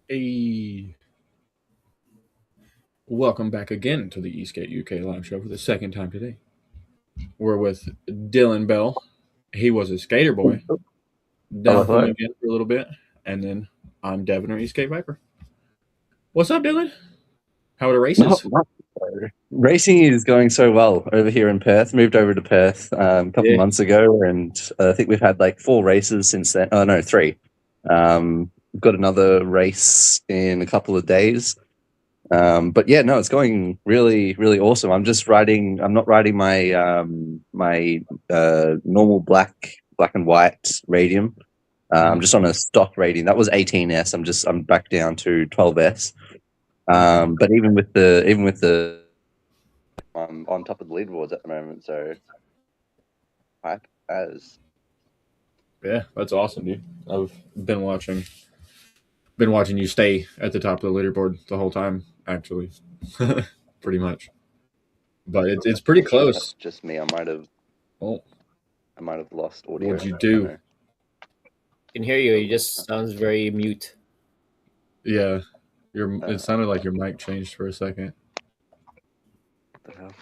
Hey, welcome back again to the ESK8 UK live show for the second time today. We're with Dylan Bell. He was a skater boy. Hello, Down from hello. again for a little bit, and then I'm Devin or ESK Viper. What's up, Dylan? How are the Not races? much. Racing is going so well over here in Perth. Moved over to Perth a couple Yeah, months ago, and I think we've had like 4 races since then. Oh no, 3. We've got another race in a couple of days. But yeah, no, it's going really, really awesome. I'm just riding. I'm not riding my normal black and white radium. I'm Mhm. just on a stock rating. That was 18S. I'm back down to 12S. Okay. But even with the I'm on top of the leaderboards at the moment, so hype as. Yeah, that's awesome, dude. I've been watching you stay at the top of the leaderboard the whole time, actually, pretty much. But it's pretty Not sure if that's close. just me. I might have Well, I might have lost audio. what'd you I don't do? know. Can hear you. It just sounds very mute. Yeah, your it What sounded like your mic changed for a second. the hell?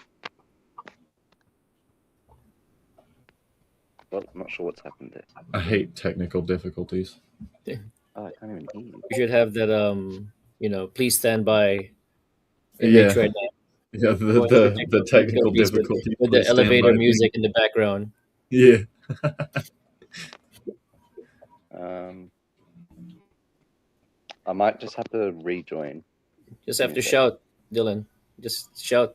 Well, I'm not sure what's happened there. I hate technical difficulties. You Oh, I can't even hear you. should have that please stand by Yeah, image right now yeah. The going through the technical difficulties with difficulties. the Please stand elevator by thing. music in the background. Yeah, Um, I might just have to rejoin. Just Give have me a to sec. shout, Dylan. Just shout.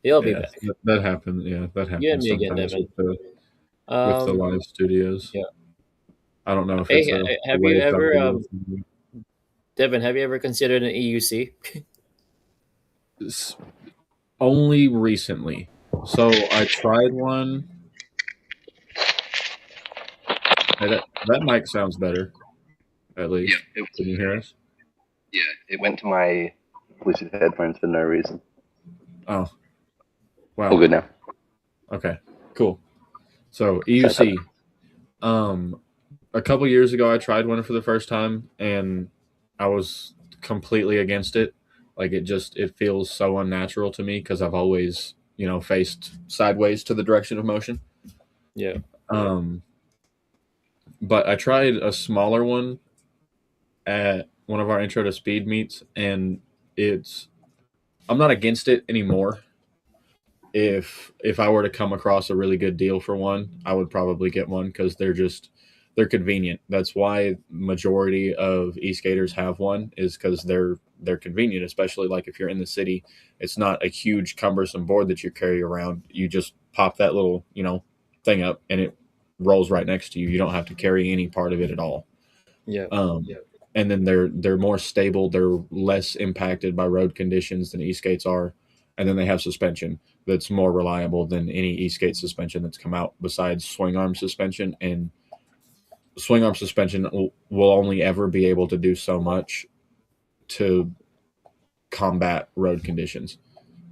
He'll be yeah. back. That happened. Yeah, that You and happens me again, sometimes Devin. with the live studios. Yeah. I don't know if Hey, it's the have way you it's ever, audio. Devin? Have you ever considered an EUC? Only recently. So I tried one. Hey, that mic sounds better. At Yeah, least, it was can you hear very. us? Yeah, it went to my Bluetooth headphones for no reason. Oh, All wow. good now. Okay, cool. So Fantastic. EUC. Um, a couple years ago, I tried one for the first time, and I was completely against it. Like it feels so unnatural to me because I've always faced sideways to the direction of motion. Yeah. Um, but I tried a smaller one at one of our intro to speed meets, and it's I'm not against it anymore. If I were to come across a really good deal for one, I would probably get one because they're convenient. That's why majority of e-skaters have one is because they're convenient, especially like if you're in the city. It's not a huge cumbersome board that you carry around. You just pop that little thing up and it rolls right next to you. You don't have to carry any part of it at all. Yeah. Um, and then they're more stable. They're less impacted by road conditions than e-skates are, and then they have suspension that's more reliable than any e-skate suspension that's come out besides swing arm suspension. And swing arm suspension will only ever be able to do so much to combat road conditions,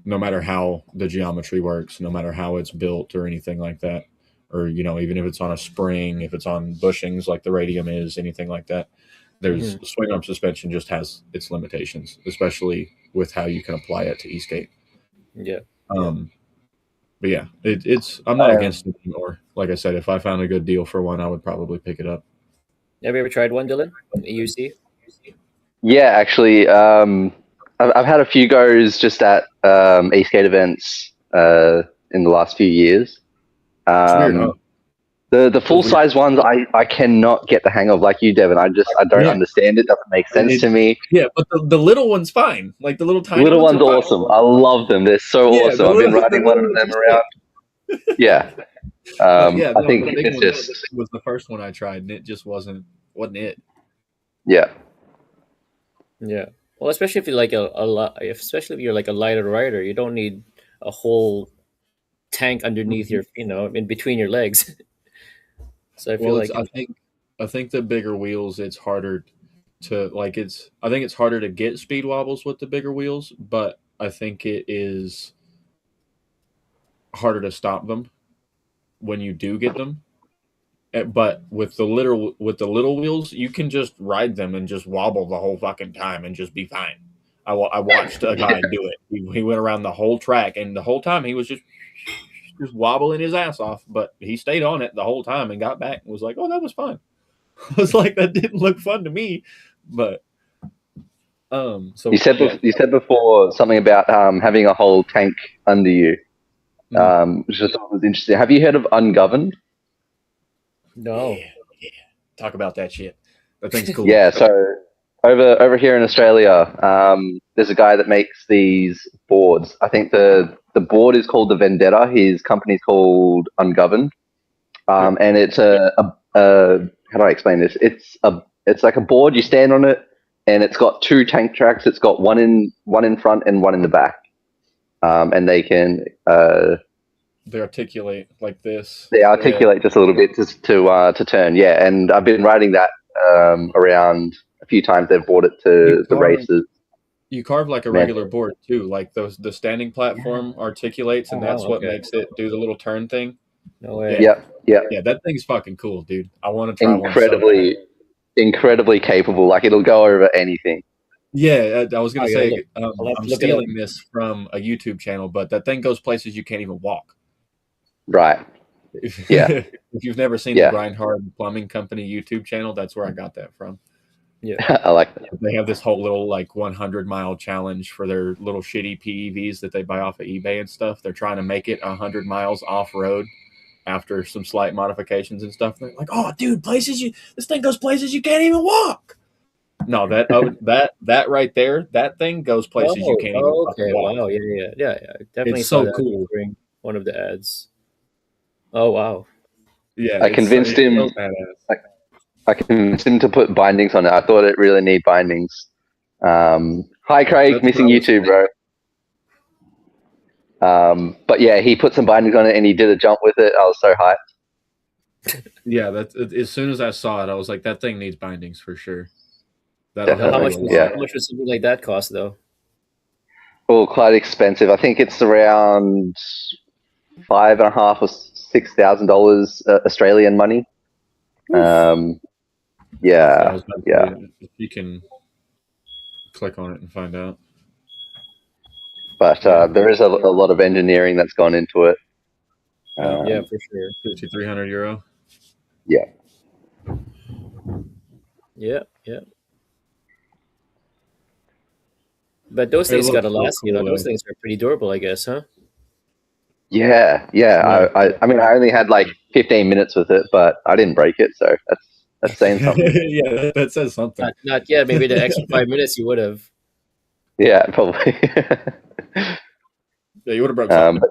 no matter how the geometry works, no matter how it's built or anything like that. Or even if it's on a spring, if it's on bushings like the radium is, anything like that, there's Hmm. swing arm suspension just has its limitations, especially with how you can apply it to e-skate. Yeah. Um, but yeah, it's I'm not Um, against it anymore. Like I said, if I found a good deal for one, I would probably pick it up. Have you ever tried one, Dylan? An EUC? yeah, actually, I've had a few goes just at e-skate events in the last few years. It's weird, huh? Um, the Feels full weird. size ones I cannot get the hang of, like you, Devin. I don't Yeah, understand it. Doesn't make sense it to me. yeah, but the little one's fine. Like the little The tiny little ones ones are are fine. awesome. I love them. They're so Yeah, awesome. I've been the riding one little of ones them are sick. around. Yeah. Yeah, I no, think the big it's one just was the first one I tried, and it just wasn't it. yeah. Yeah. Well, especially if you're like a lot, especially if you're like a lighter rider, you don't need a whole tank underneath Mhm. your, in between your legs. So I feel Well, it's like, I think the bigger wheels, it's harder to like it's I think it's harder to get speed wobbles with the bigger wheels, but I think it is harder to stop them when you do get them. But with the little wheels, you can just ride them and just wobble the whole fucking time and just be fine. I watched a guy do it. He went around the whole track, and the whole time he was just wobbling his ass off. But he stayed on it the whole time and got back and was like, "Oh, that was fun." I was like, "That didn't look fun to me," but so You said before something about having a whole tank under you, which I thought was interesting. Have you heard of ungoverned? No. Yeah. Talk about that shit. That thing's cool. Yeah, so over here in Australia, there's a guy that makes these boards. I think the board is called the Vendetta. His company's called Ungoverned, and it's how do I explain this? It's like a board. You stand on it, and it's got two tank tracks. It's got one in front and one in the back, and they can they articulate like this. They articulate just a little bit to turn. Yeah, and I've been riding that around a few times. They've brought it to the races. You carve like a regular board too, like the standing platform articulates, and that's what makes it do the little turn thing. No way. Yeah. That thing's fucking cool, dude. I want to try incredibly capable. Like it'll go over anything. Yeah, I was gonna say I'm stealing this from a YouTube channel, but that thing goes places you can't even walk. Right. If you've never seen the Grind Hard Plumbing Company YouTube channel, that's where I got that from. Yeah, I like that. They have this whole little like 100-mile challenge for their little shitty PEVs that they buy off of eBay and stuff. They're trying to make it 100 miles off road after some slight modifications and stuff. They're like, "Oh, dude, this thing goes places you can't even walk." No, that right there, that thing goes places you can't even walk. Wow, yeah. Definitely it's so cool. During one of the ads. Oh wow. Yeah, I convinced him. I convinced him to put bindings on it. I thought it really need bindings. Hi, Craig, missing YouTube, bro. But yeah, he put some bindings on it and he did a jump with it. I was so hyped. Yeah, as soon as I saw it, I was like, that thing needs bindings for sure. How much would something like that cost, though? Oh, quite expensive. I think it's around $5,500 or $6,000 Australian money. Yeah. You can click on it and find out. But there is a lot of engineering that's gone into it. Yeah, for sure. €5,300. Yeah. Yeah. But those things gotta last. Cool, those things are pretty durable, I guess, huh? Yeah. I mean, I only had like 15 minutes with it, but I didn't break it, so that's saying something. Yeah, that says something. Not yet. Maybe the extra 5 minutes you would have. Yeah, probably. Yeah, you would have broke something.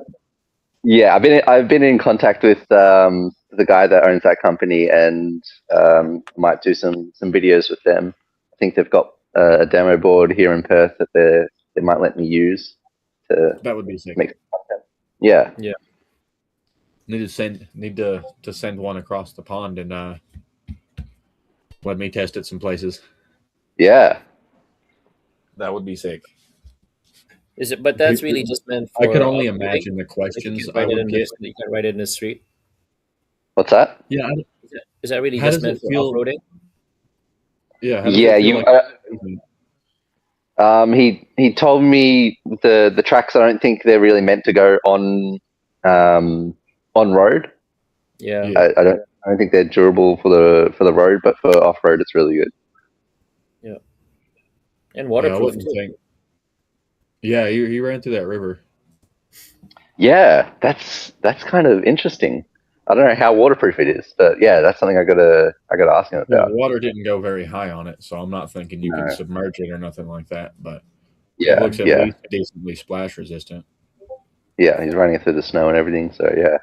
Yeah, I've been in contact with the guy that owns that company, and might do some videos with them. I think they've got a demo board here in Perth that they might let me use to. That would be sick. Make some content. Yeah. Need to send one across the pond and let me test it some places. Yeah. That would be sick. Is it? But that's really just meant for. I could only imagine the questions I would get. You can write it in the street. What's that? Yeah. Is that really just meant for off-roading? Yeah. He told me the tracks. I don't think they're really meant to go on road. Yeah. I don't think they're durable for the road, but for off road, it's really good. Yeah. And waterproof too. Yeah, he ran through that river. Yeah, that's kind of interesting. I don't know how waterproof it is, but yeah, that's something I gotta ask him about. The water didn't go very high on it, so I'm not thinking you can submerge it or nothing like that. But yeah, it looks at least decently splash resistant. Yeah, he's running it through the snow and everything, so yeah.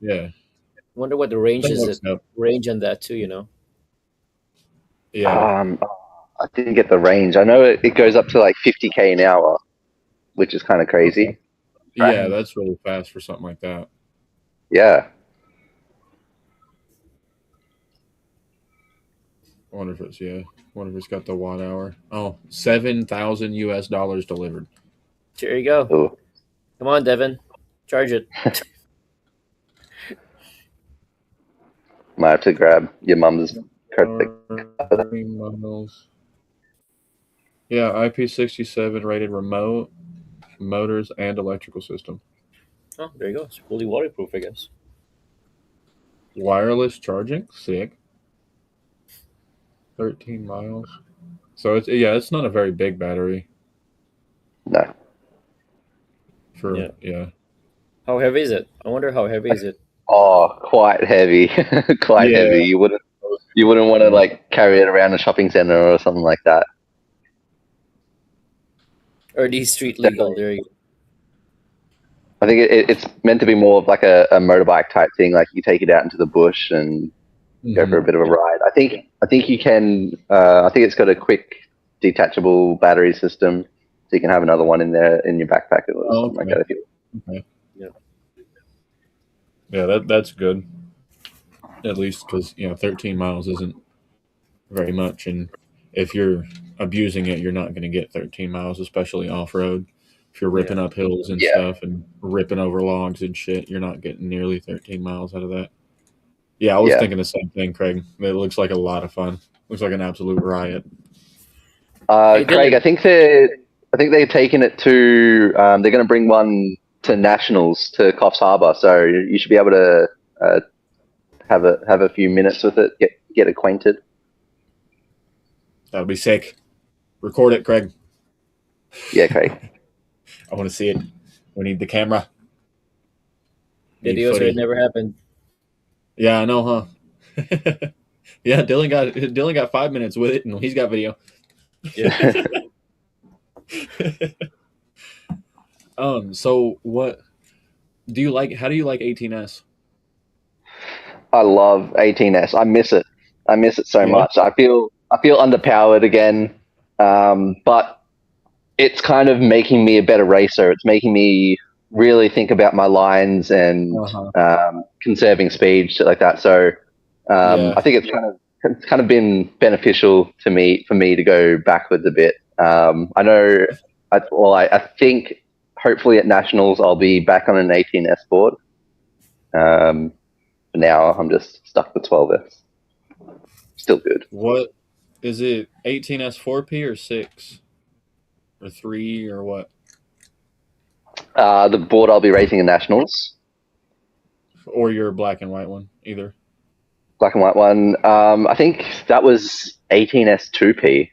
Yeah. Wonder what the range is. Range on that too, Yeah. I didn't get the range. I know it goes up to like 50k an hour, which is kind of crazy. Yeah, that's really fast for something like that. Yeah. I wonder if it's got the watt hour. Oh, $7,000 delivered. There you go. Ooh. Come on, Devin. Charge it. Might have to grab your mum's credit. 13 miles. Yeah, IP67 rated remote, motors, and electrical system. Oh, there you go. It's fully waterproof, I guess. Wireless charging, sick. 13 miles. So it's not a very big battery No. for Yeah. yeah. How heavy is it? I wonder how heavy is it. Oh, quite heavy. Quite Yeah. heavy. You wouldn't want to like carry it around a shopping center or something like that. Or these street legal? Definitely. There you go. I think it's meant to be more of like a motorbike type thing. Like you take it out into the bush and go for a Mhm. bit of a ride. I think you can. I think it's got a quick detachable battery system, so you can have another one in there in your backpack or Oh, something like okay. that. If you, Okay. Yeah. Yeah, that's good. At least because 13 miles isn't very much, and if you're abusing it, you're not going to get 13 miles, especially off road. If you're Yeah. ripping up hills and yeah, stuff and ripping over logs and shit, you're not getting nearly 13 miles out of that. Yeah, I was yeah. thinking the same thing, Craig. It looks like a lot of fun. Looks like an absolute riot. Hey, Craig, I Dylan. think they're taking it to. They're going to bring one to nationals to Coffs Harbour, so you should be able to have a few minutes with it, get acquainted. That'll be sick. Record it, Craig. Yeah, Craig. I want to see it. We need the camera. Need Videos or it footy. never happened. Yeah, I know, huh? Yeah, Dylan got 5 minutes with it, and he's got video. Yeah. So what do you like? How do you like 18s? I love 18s. I miss it. I miss it so Yeah. much. I feel underpowered again, but it's kind of making me a better racer. It's making me really think about my lines and Uh-huh. conserving speed, shit like that. So Yeah. I think it's kind of been beneficial to me for me to go backwards a bit. I know. I think hopefully at nationals I'll be back on an 18s board. Um, for now I'm just stuck with 12s. Still good. What is it? 18s 4P or 6 or 3 or what? The board I'll be racing in nationals, Or your black and white one? Either. black and white one. I think that was 18s 2P.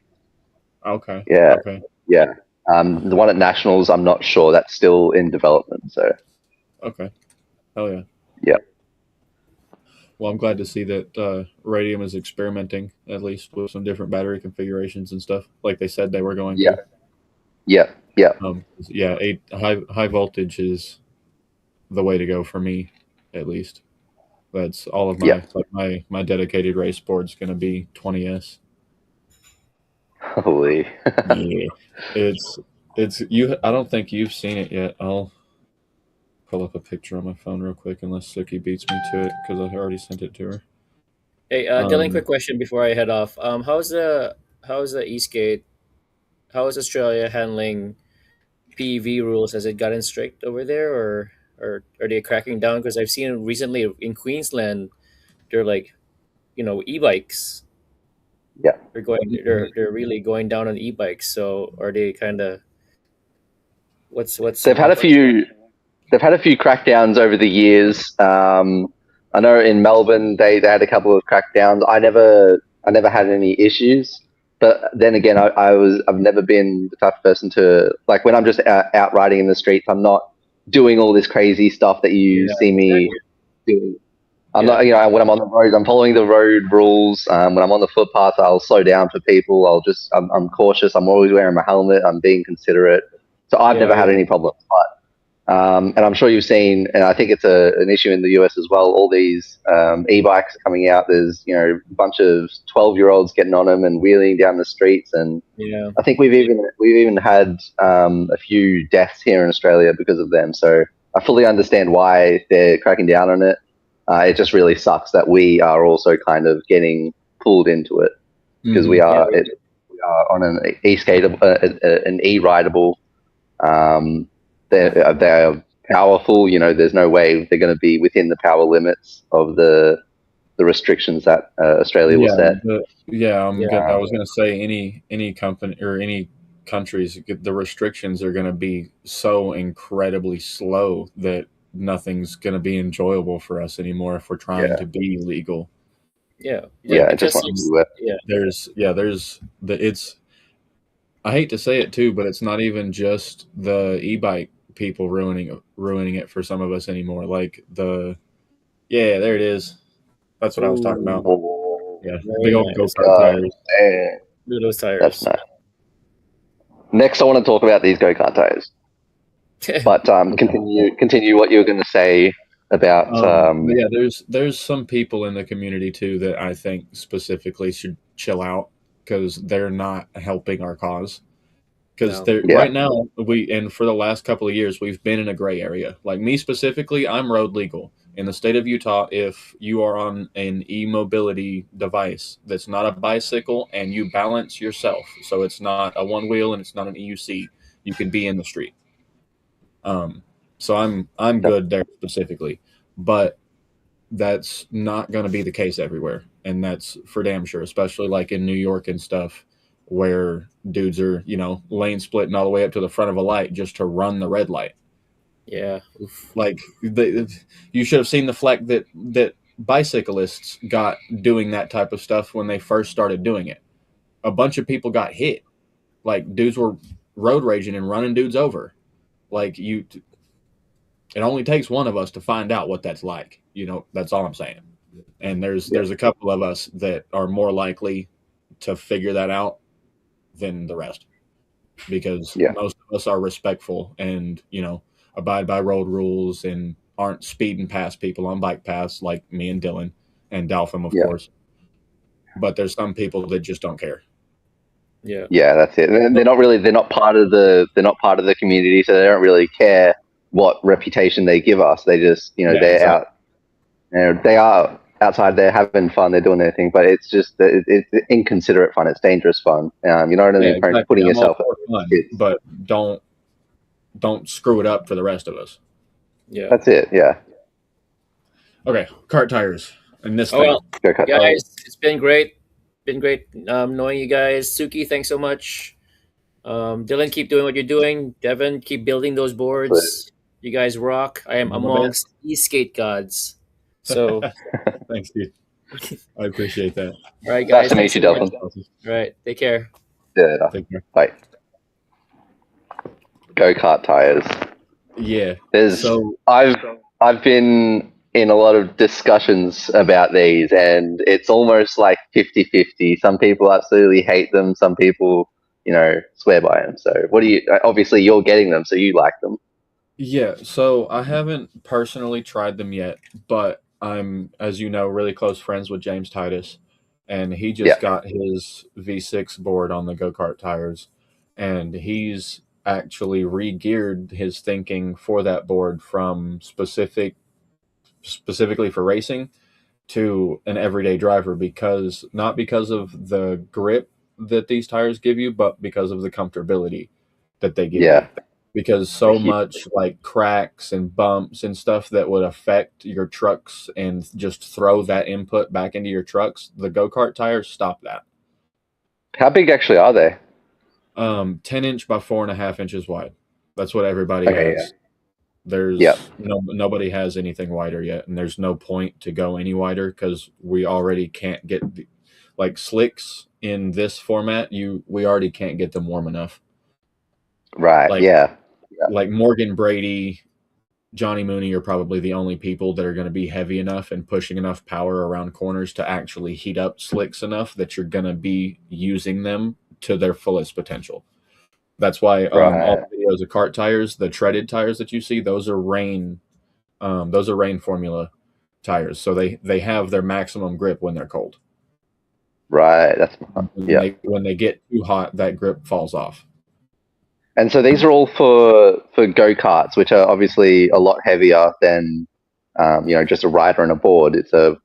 Okay. Yeah, Okay. yeah. The one at nationals, I'm not sure. That's still in development. So Okay. Hell yeah. yeah, Well, I'm glad to see that Radium is experimenting at least with some different battery configurations and stuff, like they said they were going yeah, to. yeah, yeah, Yeah, high voltage is the way to go for me, at least. That's all of yeah. my dedicated race board's going to be 20s. Holy. Yeah, it's you. I don't think you've seen it yet. I'll pull up a picture on my phone real quick, unless Suki beats me to it because I already sent it to her. Hey, Dylan. Quick question before I head off. How's the ESK8? How is Australia handling PEV rules? Has it gotten strict over there, or are they cracking down? Because I've seen recently in Queensland, they're like, e-bikes. Yeah. They're really going down on e-bikes. So are they kind of what's They've had a few. They've had a few crackdowns over the years. I know in Melbourne they had a couple of crackdowns. I never had any issues. But then again, I've never been the type of person to like when I'm just out riding in the streets. I'm not doing all this crazy stuff that you yeah see me doing. I'm yeah not, when I'm on the road, I'm following the road rules. When I'm on the footpath, I'll slow down for people. I'm cautious. I'm always wearing my helmet. I'm being considerate. So I've yeah never had yeah any problems. And I'm sure you've seen, and I think it's an issue in the US as well. All these e-bikes are coming out. There's a bunch of 12-year-olds getting on them and wheeling down the streets, and yeah I think we've even had a few deaths here in Australia because of them. So I fully understand why they're cracking down on it. It just really sucks that we are also kind of getting pulled into it because we Mm-hmm. yeah are we are on an an e-rideable. Um, they're powerful. There's no way they're going to be within the power limits of the the restrictions that Australia will set. I was going to say any company or any countries, the restrictions are going to be so incredibly slow that nothing's going to be enjoyable for us anymore if we're trying to be legal. Yeah, it just won't do it. It's I hate to say it too, but it's not even just the e-bike people ruining it for some of us anymore. Like there it is. That's what I was talking about. Oh, Yeah, very big old nice. go-kart tires. Look at those That's tires. nice. Next, I want to talk about these go-kart tires. But continue what you were going to say about. There's some people in the community too that I think specifically should chill out because they're not helping our cause. Because right now and for the last couple of years we've been in a gray area. Like me specifically, I'm road legal in the state of Utah. If you are on an e-mobility device that's not a bicycle and you balance yourself, so it's not a one wheel and it's not an EUC, you can be in the street. So I'm good there specifically, but that's not going to be the case everywhere, and that's for damn sure. Especially like in New York and stuff, where dudes are lane splitting all the way up to the front of a light just to run the red light. Yeah, like you should have seen the flack that bicyclists got doing that type of stuff when they first started doing it. A bunch of people got hit. Like dudes were road raging and running dudes over. Like it only takes one of us to find out what that's like. That's all I'm saying. And there's a couple of us that are more likely to figure that out than the rest, because most of us are respectful and abide by road rules and aren't speeding past people on bike paths like me and Dylan and Dalpham, of course. But there's some people that just don't care. Yeah, that's it. And they're not part of the community, so they don't really care what reputation they give us. They just they're out. They are outside there having fun. They're doing their thing, but it's just it's inconsiderate fun. It's dangerous fun. You know what I mean? Exactly. Putting yourself fun, but don't screw it up for the rest of us. Yeah, that's it. Yeah. Okay, kart tires and this thing. Well, guys, it's been great. Been great knowing you guys. Suki, thanks so much. Dylan, keep doing what you're doing. Devin, keep building those boards. You guys rock. I am amongst ESK8 gods. So thanks, dude. I appreciate that. All right, guys. Nice to meet you, Dylan. All right, take care. Yeah. Take care. Bye. Go-kart tires. Yeah. I've been in a lot of discussions about these, and it's almost like 50-50. Some people absolutely hate them. Some people, swear by them. So obviously you're getting them, so you like them. Yeah. So I haven't personally tried them yet, but I'm, as you know, really close friends with James Titus, and he just got his V6 board on the go-kart tires, and he's actually re-geared his thinking for that board from specifically for racing to an everyday driver, not because of the grip that these tires give you, but because of the comfortability that they give you. Because so much like cracks and bumps and stuff that would affect your trucks and just throw that input back into your trucks, the go-kart tires stop that. How big actually are they? 10-inch by 4.5 inches wide. That's what everybody has. There's nobody has anything wider yet, and there's no point to go any wider because we already can't get like slicks in this format. We already can't get them warm enough. Right. Like Morgan Brady, Johnny Mooney are probably the only people that are going to be heavy enough and pushing enough power around corners to actually heat up slicks enough that you're going to be using them to their fullest potential. That's why all the videos of kart tires, the treaded tires that you see, those are rain formula tires. So they have their maximum grip when they're cold. Right. That's when they get too hot, that grip falls off. And so these are all for go-karts, which are obviously a lot heavier than just a rider and a board. It's the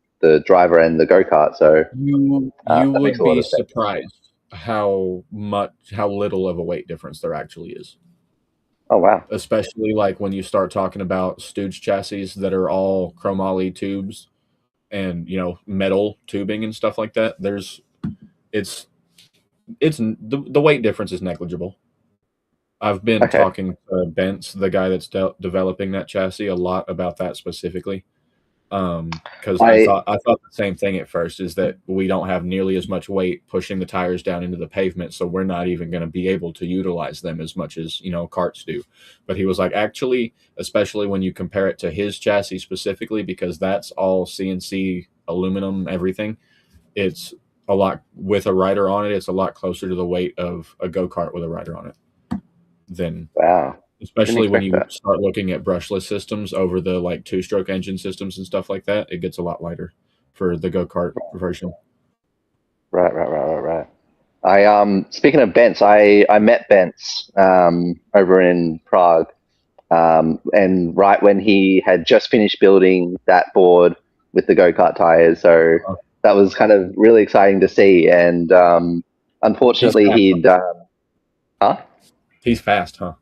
driver and the go-kart. So you would be surprised how little of a weight difference there actually is. Oh wow! Especially like when you start talking about Stooge chassis that are all chromoly tubes. and metal tubing and stuff like that. It's the weight difference is negligible. I've been Okay. talking to Bence, the guy that's developing that chassis, a lot about that specifically. Because I I thought the same thing at first, is that we don't have nearly as much weight pushing the tires down into the pavement, so we're not even going to be able to utilize them as much as carts do. But he was like, actually, especially when you compare it to his chassis specifically, because that's all CNC aluminum everything. It's a lot with a rider on it. It's a lot closer to the weight of a go-kart with a rider on it than, wow, didn't especially when expect you that. start looking at brushless systems over the like two-stroke engine systems and stuff like that. It gets a lot lighter for the go-kart version. Right. I speaking of Bence, I met Bence over in Prague, and right when he had just finished building that board with the go kart tires, so Uh, that was kind of really exciting to see. And he's unfortunately, fast. Huh? huh? He's fast, huh?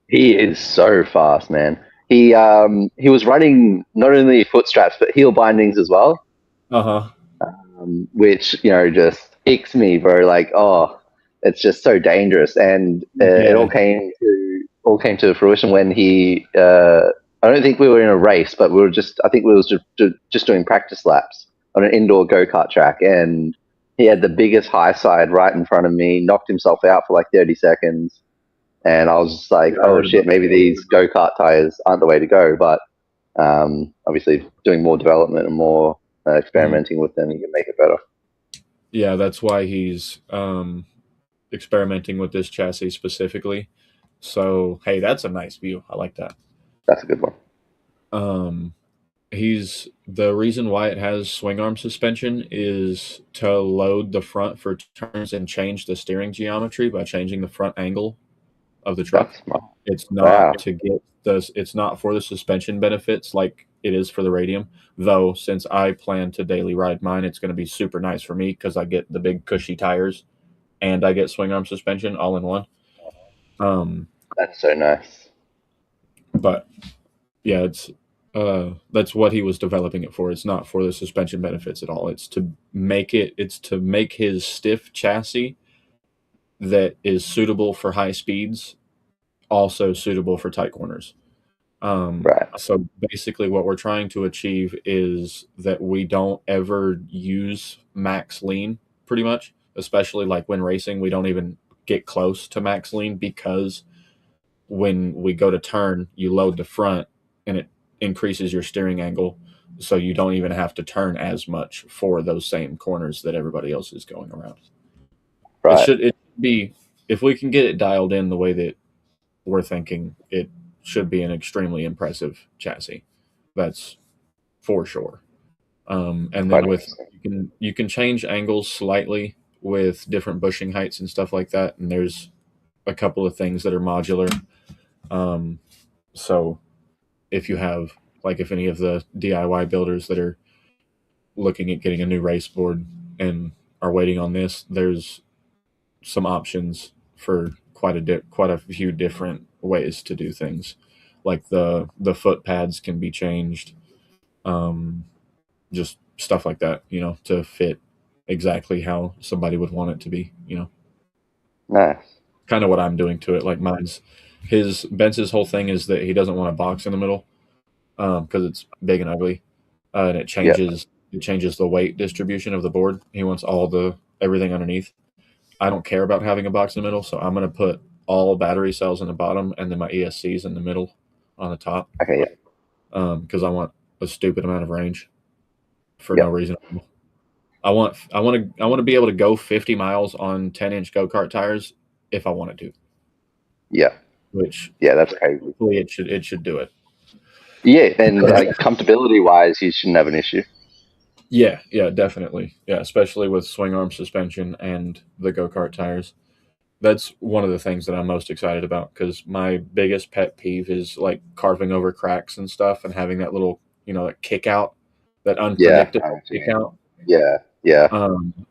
He is so fast, man. He was running not only foot straps but heel bindings as well, Uh huh. which just icks me, bro. Like, oh, it's just so dangerous, and it Yeah. all came to fruition when he. I don't think we were in a race, but we were just. I think we was just doing practice laps on an indoor go kart track, and he had the biggest high side right in front of me. Knocked himself out for like 30 seconds, and I was just like, Yeah, I oh heard shit, about maybe these go kart tires aren't the way to go. But obviously, doing more development and more that. Mhm. experimenting with them, you can make it better. Yeah, that's why he's experimenting with this chassis specifically. So hey, that's a nice view. I like that. That's a good one. Um, he's the reason why it has swing arm suspension is to load the front for turns and change the steering geometry by changing the front angle of the truck. That's smart. It's not Wow. to get the it's not for the suspension benefits like it is for the radium. Though since I plan to daily ride mine, it's going to be super nice for me because I get the big cushy tires and I get swing arm suspension all in one. Um, That's so nice. but yeah, that's what he was developing it for. It's not for the suspension benefits at all. It's to make his stiff chassis that is suitable for high speeds also suitable for tight corners. Right. So basically, what we're trying to achieve is that we don't ever use max lean, pretty much, especially like when racing, we don't even get close to max lean because when we go to turn, you load the front and it increases your steering angle. So you don't even have to turn as much for those same corners that everybody else is going around. Right. It be, if we can get it dialed in the way that we're thinking, it should be an extremely impressive chassis. That's for sure. And Quite then with interesting. you can change angles slightly with different bushing heights and stuff like that. And there's a couple of things that are modular. Um, so if you have like if any of the DIY builders that are looking at getting a new race board and are waiting on this, there's some options for quite a few different ways to do things. Like the foot pads can be changed, um, just stuff like that, to fit exactly how somebody would want it to be. Nice. Kind of what I'm doing to it. Like Ben's whole thing is that he doesn't want a box in the middle because it's big and ugly, and Yeah. it changes the weight distribution of the board. He wants all the everything underneath. I don't care about having a box in the middle, so I'm going to put all battery cells in the bottom and then my ESCs in the middle on the top Okay. Yeah. because I want a stupid amount of range for no Yeah. reason. I want to be able to go 50 miles on 10-inch go kart tires if I wanted to, Yeah. which Yeah. That's crazy. hopefully it should do it. Yeah, and comfortability wise, you shouldn't have an issue. Yeah, definitely. Yeah, especially with swing arm suspension and the go kart tires. That's one of the things that I'm most excited about because my biggest pet peeve is like carving over cracks and stuff and having that little, that kick out, that Yeah. I know unpredictable what you kick mean. out. Yeah. Yeah.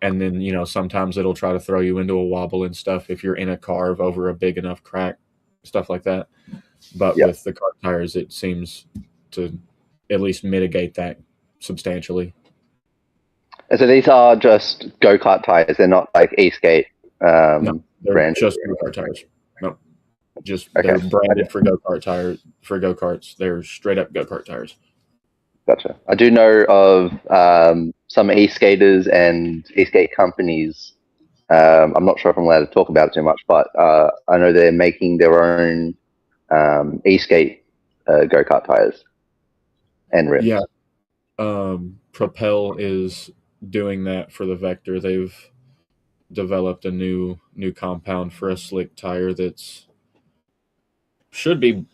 And then, sometimes it'll try to throw you into a wobble and stuff if you're in a carve over a big enough crack, stuff like that. But Yeah. with the kart tires, it seems to at least mitigate that substantially. And so these are just go-kart tires. They're not like ESK8 No, they're branded. just go-kart tires. No, just Okay. they're branded for go-kart tires for go-karts. They're straight up go-kart tires. Gotcha. I do know of some e-skaters and e-skate companies. I'm not sure if I'm allowed to talk about it too much, but I know they're making their own e-skate go-kart tires and rims. Yeah, Propel is doing that for the Vector. They've developed a new compound for a slick tire that's should be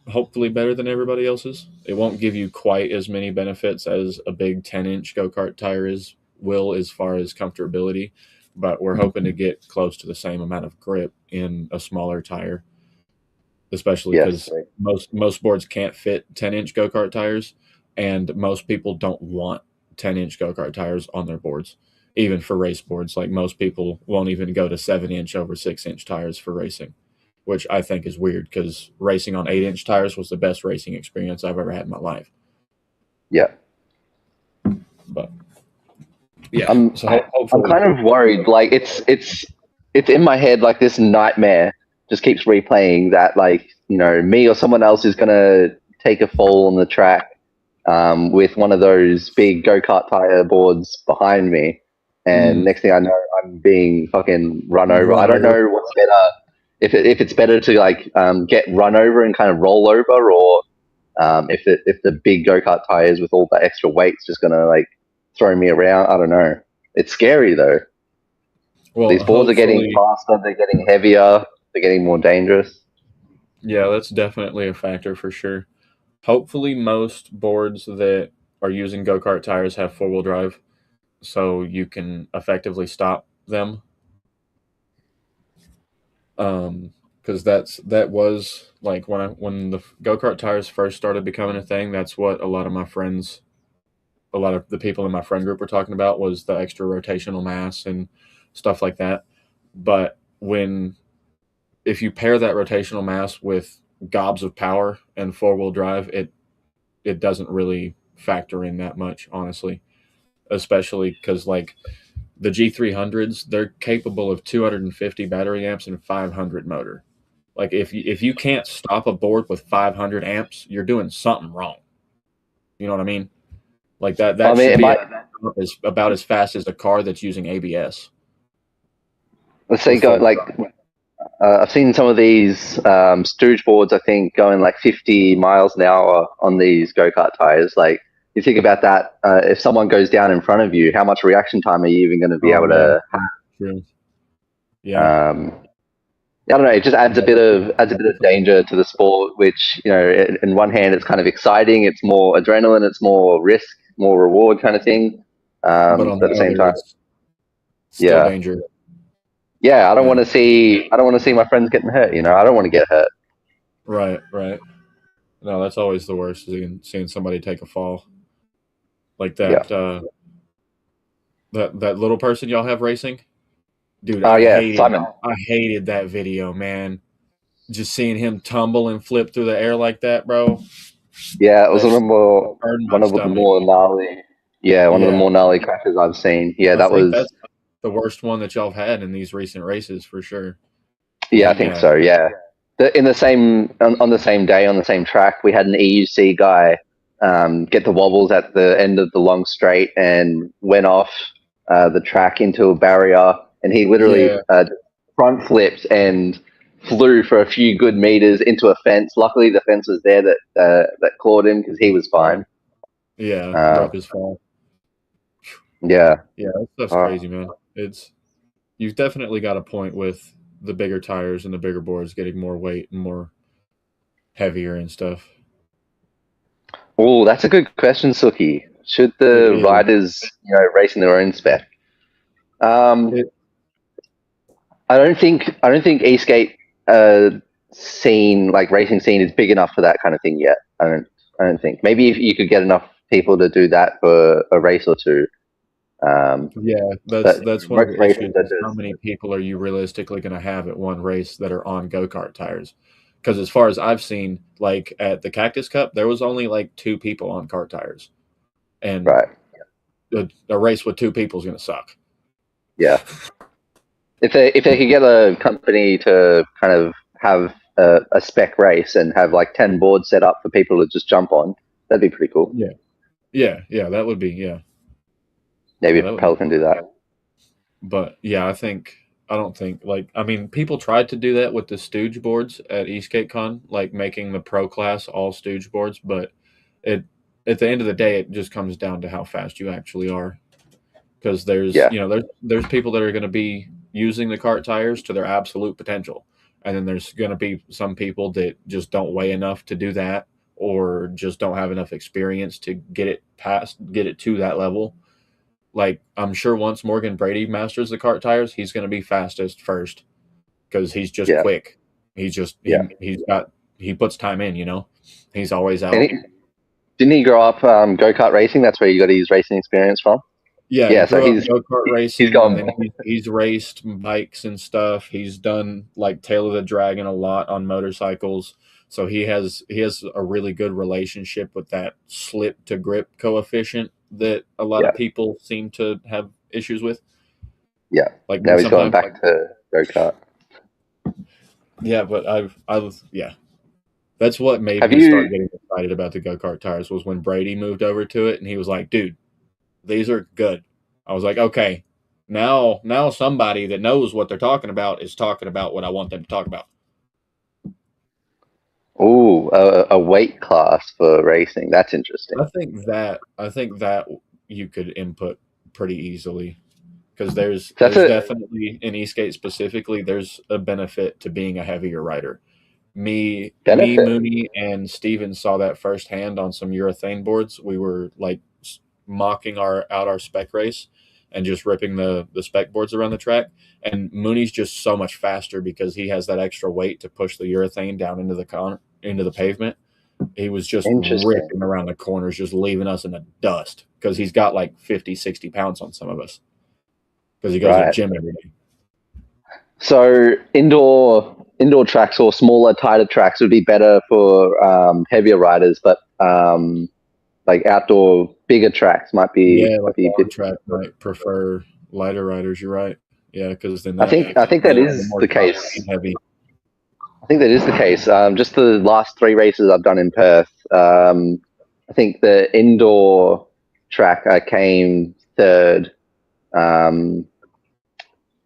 hopefully better than everybody else's. It won't give you quite as many benefits as a big 10-inch go-kart tire will as far as comfortability, but we're hoping to get close to the same amount of grip in a smaller tire, especially Yes. because most boards can't fit 10-inch go-kart tires, and most people don't want 10-inch go-kart tires on their boards. Even for race boards, like most people won't even go to 7-inch over 6-inch tires for racing, which I think is weird because racing on 8-inch tires was the best racing experience I've ever had in my life. Yeah. But yeah, I'm so I'm kind of worried. Like it's in my head like this nightmare just keeps replaying that like me or someone else is gonna take a fall on the track with one of those big go-kart tire boards behind me, and next thing I know I'm being fucking run over. I don't know what's better if it's better to like get run over and kind of roll over, or if the big go-kart tires with all that extra weight's just gonna like throw me around. I don't know. It's scary though. well, These boards are getting faster, they're getting heavier, they're getting more dangerous. yeah, that's definitely a factor for sure. Hopefully, most boards that are using go kart tires have 4-wheel drive, so you can effectively stop them. Because that was like when the go kart tires first started becoming a thing. That's what a lot of the people in my friend group were talking about was the extra rotational mass and stuff like that. But when if you pair that rotational mass with gobs of power and 4-wheel drive, it doesn't really factor in that much, honestly. Especially because like the G300s, they're capable of 250 battery amps and 500 motor. Like if you can't stop a board with 500 amps, you're doing something wrong. You know what I mean? Like that should be about as fast as a car that's using ABS. Let's say go like I've seen some of these stooge boards. I think going like 50 miles an hour on these go kart tires. Like you think about that. If someone goes down in front of you, how much reaction time are you even going to be able to have? True. Yeah. I don't know. It just adds a bit of danger to the sport. Which in one hand, it's kind of exciting. It's more adrenaline. It's more risk, more reward kind of thing. But on at the same time, it's still danger. Yeah, I don't want to see my friends getting hurt. I don't want to get hurt. Right. No, that's always the worst, is seeing somebody take a fall like that. Yeah. That little person y'all have racing, dude. Simon. I hated that video, man. Just seeing him tumble and flip through the air like that, bro. Yeah, it was one of the more gnarly. Yeah, one of the more gnarly crashes I've seen. Yeah, that's the worst one that y'all have had in these recent races for sure. Yeah, I think so. Yeah, on the same day on the same track, we had an EUC guy get the wobbles at the end of the long straight and went off the track into a barrier, and he literally front flipped and flew for a few good meters into a fence. Luckily, the fence was there that clawed him because he was fine. Yeah, broke his fall. Yeah, that stuff's crazy, man. You've definitely got a point with the bigger tires and the bigger boards getting more weight and more heavier and stuff. Oh, that's a good question, Suki. Should the riders, race in their own spec? I don't think e-skate scene, like racing scene, is big enough for that kind of thing yet. I don't think. Maybe if you could get enough people to do that for a race or two. That's one of the issues. How many people are you realistically going to have at one race that are on go-kart tires? Because as far as I've seen, like at the Cactus Cup, there was only like 2 people on kart tires. and Right. a race with two people is going to suck. Yeah. If they could get a company to kind of have a spec race and have like 10 boards set up for people to just jump on, that'd be pretty cool. Yeah, that would be Maybe that would be. Propel can do that. But yeah, I don't think like I mean people tried to do that with the Stooge boards at ESK8 like making the pro class all Stooge boards, but it at the end of the day it just comes down to how fast you actually are. Because there's Yeah. you know there's people that are going to be using the cart tires to their absolute potential, and then there's going to be some people that just don't weigh enough to do that, or just don't have enough experience to get it to that level. Like I'm sure once Morgan Brady masters the cart tires, he's going to be fastest first because he's just Yeah. quick. He's just Yeah. he puts time in. He's always And out. didn't he grow up go-kart racing? That's where you got his racing experience from. Yeah, he Yeah. So grew up go kart he's racing, and gone. then he's raced bikes and stuff. He's done like Tail of the Dragon a lot on motorcycles, so he has a really good relationship with that slip to grip coefficient that a lot Yeah. of people seem to have issues with. Yeah. Like Now he's gone sometimes, back to go-kart. yeah, but yeah, that's what made Have me start you? getting excited about the go kart tires was when Brady moved over to it, and he was like, "Dude, these are good." I was like, "Okay, now somebody that knows what they're talking about is talking about what I want them to talk about." Ooh, a weight class for racing. That's interesting. I think that you could input pretty easily because there's That's there's a definitely in e-skate specifically there's a benefit to being a heavier rider. Me, benefit. Mooney, and Steven saw that firsthand on some urethane boards. We were like mocking our spec race and just ripping the spec boards around the track. And Mooney's just so much faster because he has that extra weight to push the urethane down into the pavement. He was just Interesting. ripping around the corners, just leaving us in the dust because he's got like 50, 60 pounds on some of us because he goes to the Right. gym every day. So indoor tracks or smaller, tighter tracks would be better for heavier riders, but like outdoor bigger tracks Yeah, might like be a bit. long track might prefer lighter riders. You're right. Yeah, because then I think that the is more the top case. speed heavy. I think that is the case. Just the last three races I've done in Perth, I think the indoor track I came third, um,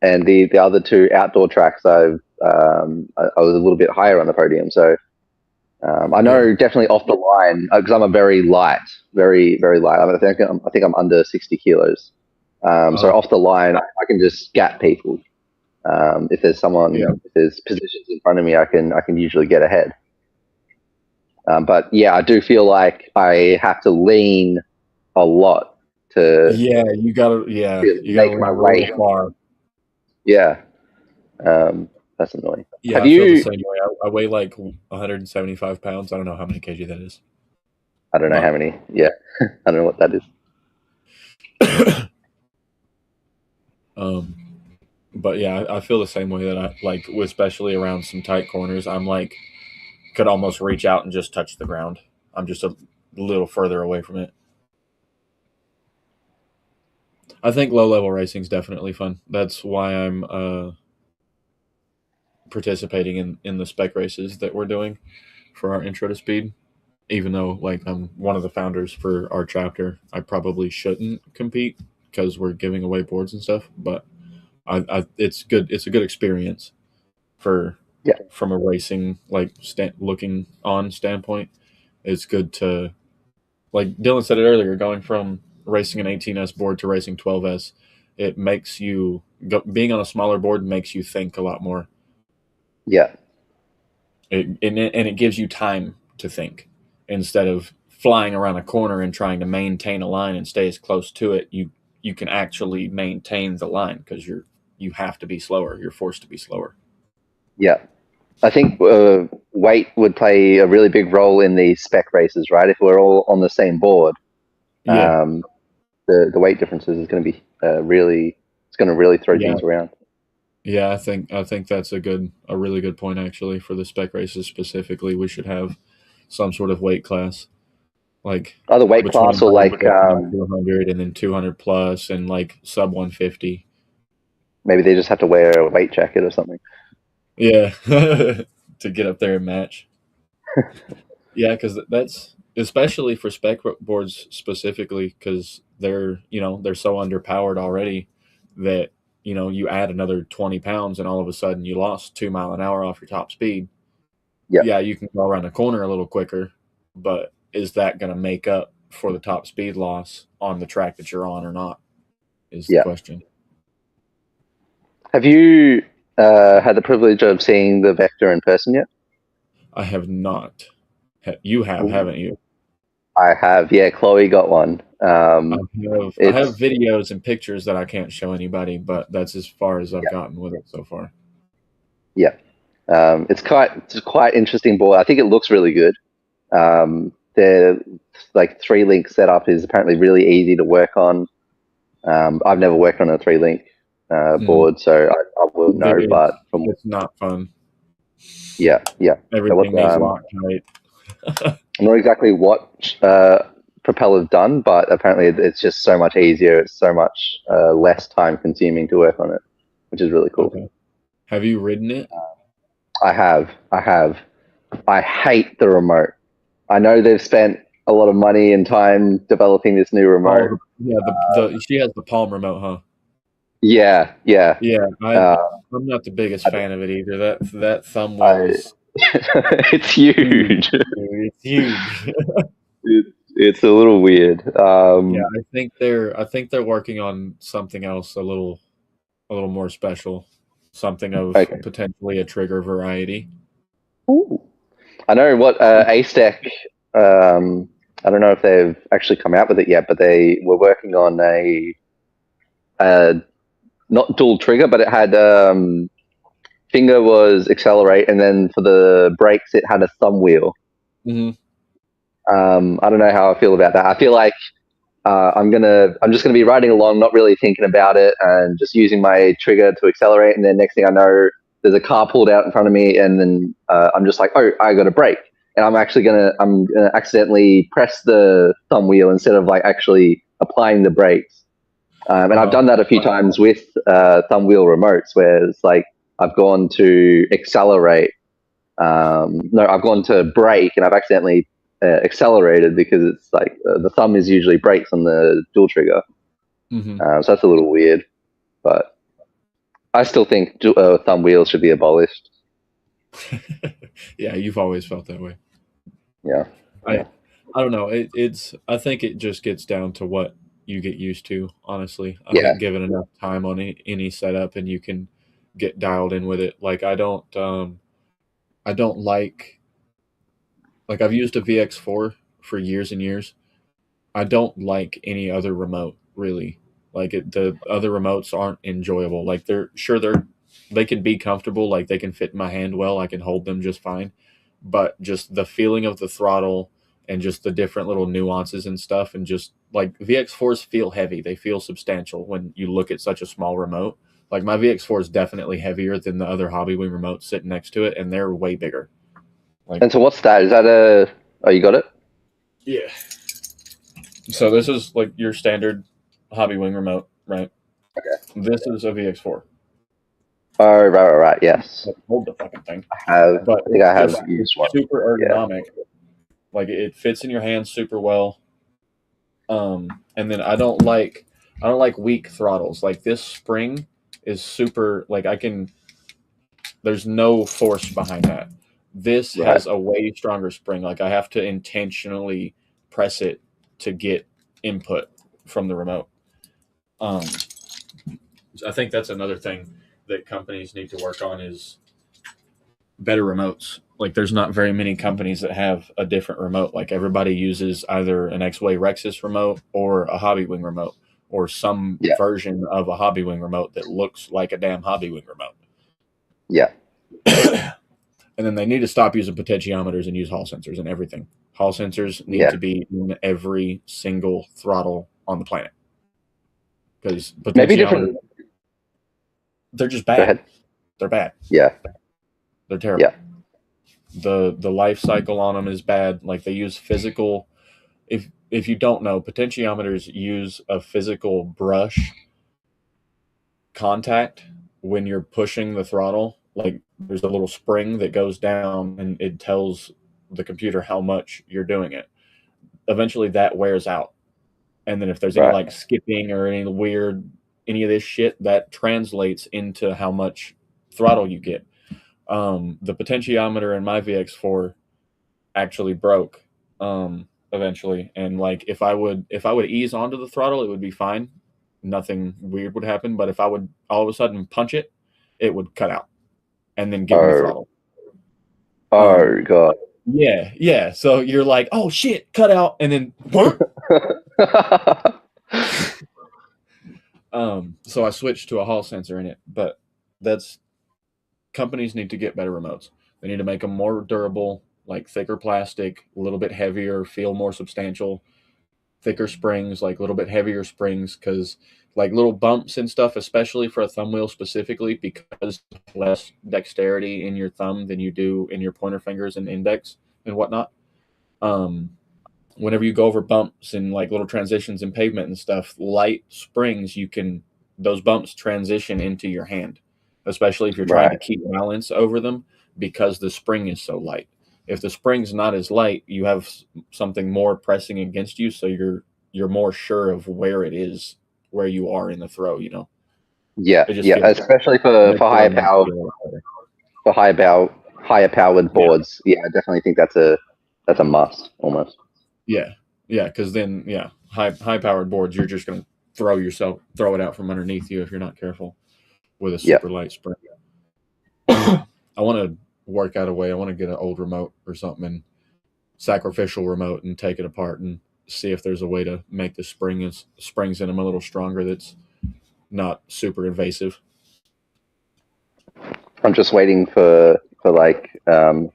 and the other two outdoor tracks I was a little bit higher on the podium. So I Yeah. know definitely off the line because I'm a very light, very very light. I think I'm under 60 kilos. So Oh, off the line, I can just gap people. yeah. If there's positions in front of me, I can usually get ahead. But yeah, I do feel like I have to lean a lot to really You gotta make my lean real weight. far. Yeah, that's annoying. Yeah, Have I feel the you? same way. I weigh like 175 pounds. I don't know how many kg that is, I don't know how but many. Yeah, I don't know what that is. um, but yeah, I feel the same way that I like, especially around some tight corners. I'm like could almost reach out and just touch the ground. I'm just a little further away from it. I think low level racing is definitely fun. That's why I'm participating in the spec races that we're doing for our intro to speed. Even though like I'm one of the founders for our chapter, I probably shouldn't compete because we're giving away boards and stuff. But it's good. It's a good experience for Yeah, from a racing like looking on standpoint. It's good to like Dylan said it earlier, going from racing an 18S board to racing 12S. It makes you being on a smaller board makes you think a lot more. yeah, And it gives you time to think instead of flying around a corner and trying to maintain a line and stay as close to it. You can actually maintain the line because you have to be slower. You're forced to be slower. yeah. I think weight would play a really big role in these spec races, right? If we're all on the same board, Yeah, um, the weight differences is going to be really. It's going to really throw yeah, things around. yeah. I think that's a really good point actually for the spec races specifically. We should have some sort of weight class. like Other weight between class or like 200 and then 200 plus and like sub 150. maybe they just have to wear a weight jacket or something. Yeah, to get up there and match. Yeah, because that's especially for spec boards specifically because they're so underpowered already that you add another 20 pounds and all of a sudden you lost 2 mile an hour off your top speed. Yeah. Yeah, you can go around the corner a little quicker, but is that going to make up for the top speed loss on the track that you're on or not? Is the Yeah. question. Have you had the privilege of seeing the Vector in person yet? I have not. You have, haven't you? I have. Yeah, Chloe got one. I have videos and pictures that I can't show anybody, but that's as far as I've gotten with it so far. Yeah, it's quite interesting board. I think it looks really good. The like 3-link setup is apparently really easy to work on. I've never worked on a 3-link board, so I wouldn't know. But it's not fun. Yeah. Everything needs Loctite. I'm not exactly what Propeller's done, but apparently it's just so much easier. It's so much less time consuming to work on it, which is really cool. Okay. Have you ridden it? I have. I hate the remote. I know they've spent a lot of money and time developing this new remote. She has the Palm remote, huh? Yeah. I'm not the biggest fan of it either. That thumb wheel is it's huge. It's huge. It's a little weird. Yeah, I think they're working on something else a little more special, something of potentially a trigger variety. Ooh. I know what ESK8. I don't know if they've actually come out with it yet, but they were working on a not dual trigger, but it had finger was accelerate, and then for the brakes it had a thumb wheel. Mm-hmm. I don't know how I feel about that. I feel like I'm just gonna be riding along, not really thinking about it, and just using my trigger to accelerate. And then next thing I know, there's a car pulled out in front of me, and then I'm just like, oh, I got a brake, and I'm gonna accidentally press the thumb wheel instead of like actually applying the brakes. And I've done that a few times with thumb wheel remotes, where it's like I've gone to accelerate. No, I've gone to brake, and I've accidentally accelerated because it's like the thumb is usually brakes on the dual trigger. Mm-hmm. So that's a little weird, but I still think thumb wheels should be abolished. Yeah, you've always felt that way. Yeah. I don't know. I think it just gets down to what you get used to, honestly. I think given enough time on any setup and you can get dialed in with it. Like I don't like I've used a VX4 for years and years. I don't like any other remote really. The other remotes aren't enjoyable. Like they can be comfortable, like they can fit in my hand well, I can hold them just fine. But just the feeling of the throttle and just the different little nuances and stuff, and just like VX4s feel heavy. They feel substantial when you look at such a small remote. Like my VX4 is definitely heavier than the other Hobbywing remotes sitting next to it, and they're way bigger. And so what's that? Is that oh, you got it? Yeah. So this is like your standard Hobbywing remote, right? Okay. This is a VX4. Oh, right. Yes. Hold the fucking thing. I think I have used one. Super ergonomic. Yeah. Like it fits in your hands super well. And then I don't like weak throttles. Like this spring is super. Like there's no force behind that. This has a way stronger spring. Like I have to intentionally press it to get input from the remote. I think that's another thing that companies need to work on is better remotes. Like there's not very many companies that have a different remote. Like everybody uses either an X-Way Rexus remote or a Hobbywing remote or some version of a Hobbywing remote that looks like a damn Hobbywing remote. Yeah. And then they need to stop using potentiometers and use Hall sensors and everything. Hall sensors need to be in every single throttle on the planet. Because potentiometers, they're just bad. They're bad. Yeah. They're terrible. Yeah. The life cycle on them is bad. Like they use physical if you don't know, potentiometers use a physical brush contact when you're pushing the throttle. Like there's a little spring that goes down and it tells the computer how much you're doing it. Eventually that wears out. And then if there's any Right. like skipping or any of this shit, that translates into how much throttle you get. The potentiometer in my VX4 actually broke eventually, and like if I would ease onto the throttle, it would be fine. Nothing weird would happen. But if I would all of a sudden punch it, it would cut out and then give me Oh, throttle. oh God. Yeah, yeah. So you're like, oh shit, cut out, and then so I switched to a Hall sensor in it, but that's companies need to get better remotes. They need to make them more durable, like thicker plastic, a little bit heavier, feel more substantial, thicker springs, like a little bit heavier springs, because like little bumps and stuff, especially for a thumb wheel specifically, because less dexterity in your thumb than you do in your pointer fingers and index and whatnot. Um, Whenever you go over bumps and like little transitions in pavement and stuff, light springs, those bumps transition into your hand, especially if you're trying to Right. keep balance over them because the spring is so light. If the spring's not as light, you have something more pressing against you, so you're more sure of where it is, where you are in the throw. Yeah, It just yeah. feels Especially it for makes the higher remote power, feel a lot better. for higher powered Yeah, boards. Yeah, I definitely think that's a must almost. yeah, yeah. Because then, yeah, high powered boards, you're just gonna throw it out from underneath you if you're not careful with a Yeah. super light spring. I want to work out a way. I want to get an old remote or something and sacrificial remote and take it apart and see if there's a way to make the springs in them a little stronger. That's not super invasive. I'm just waiting for like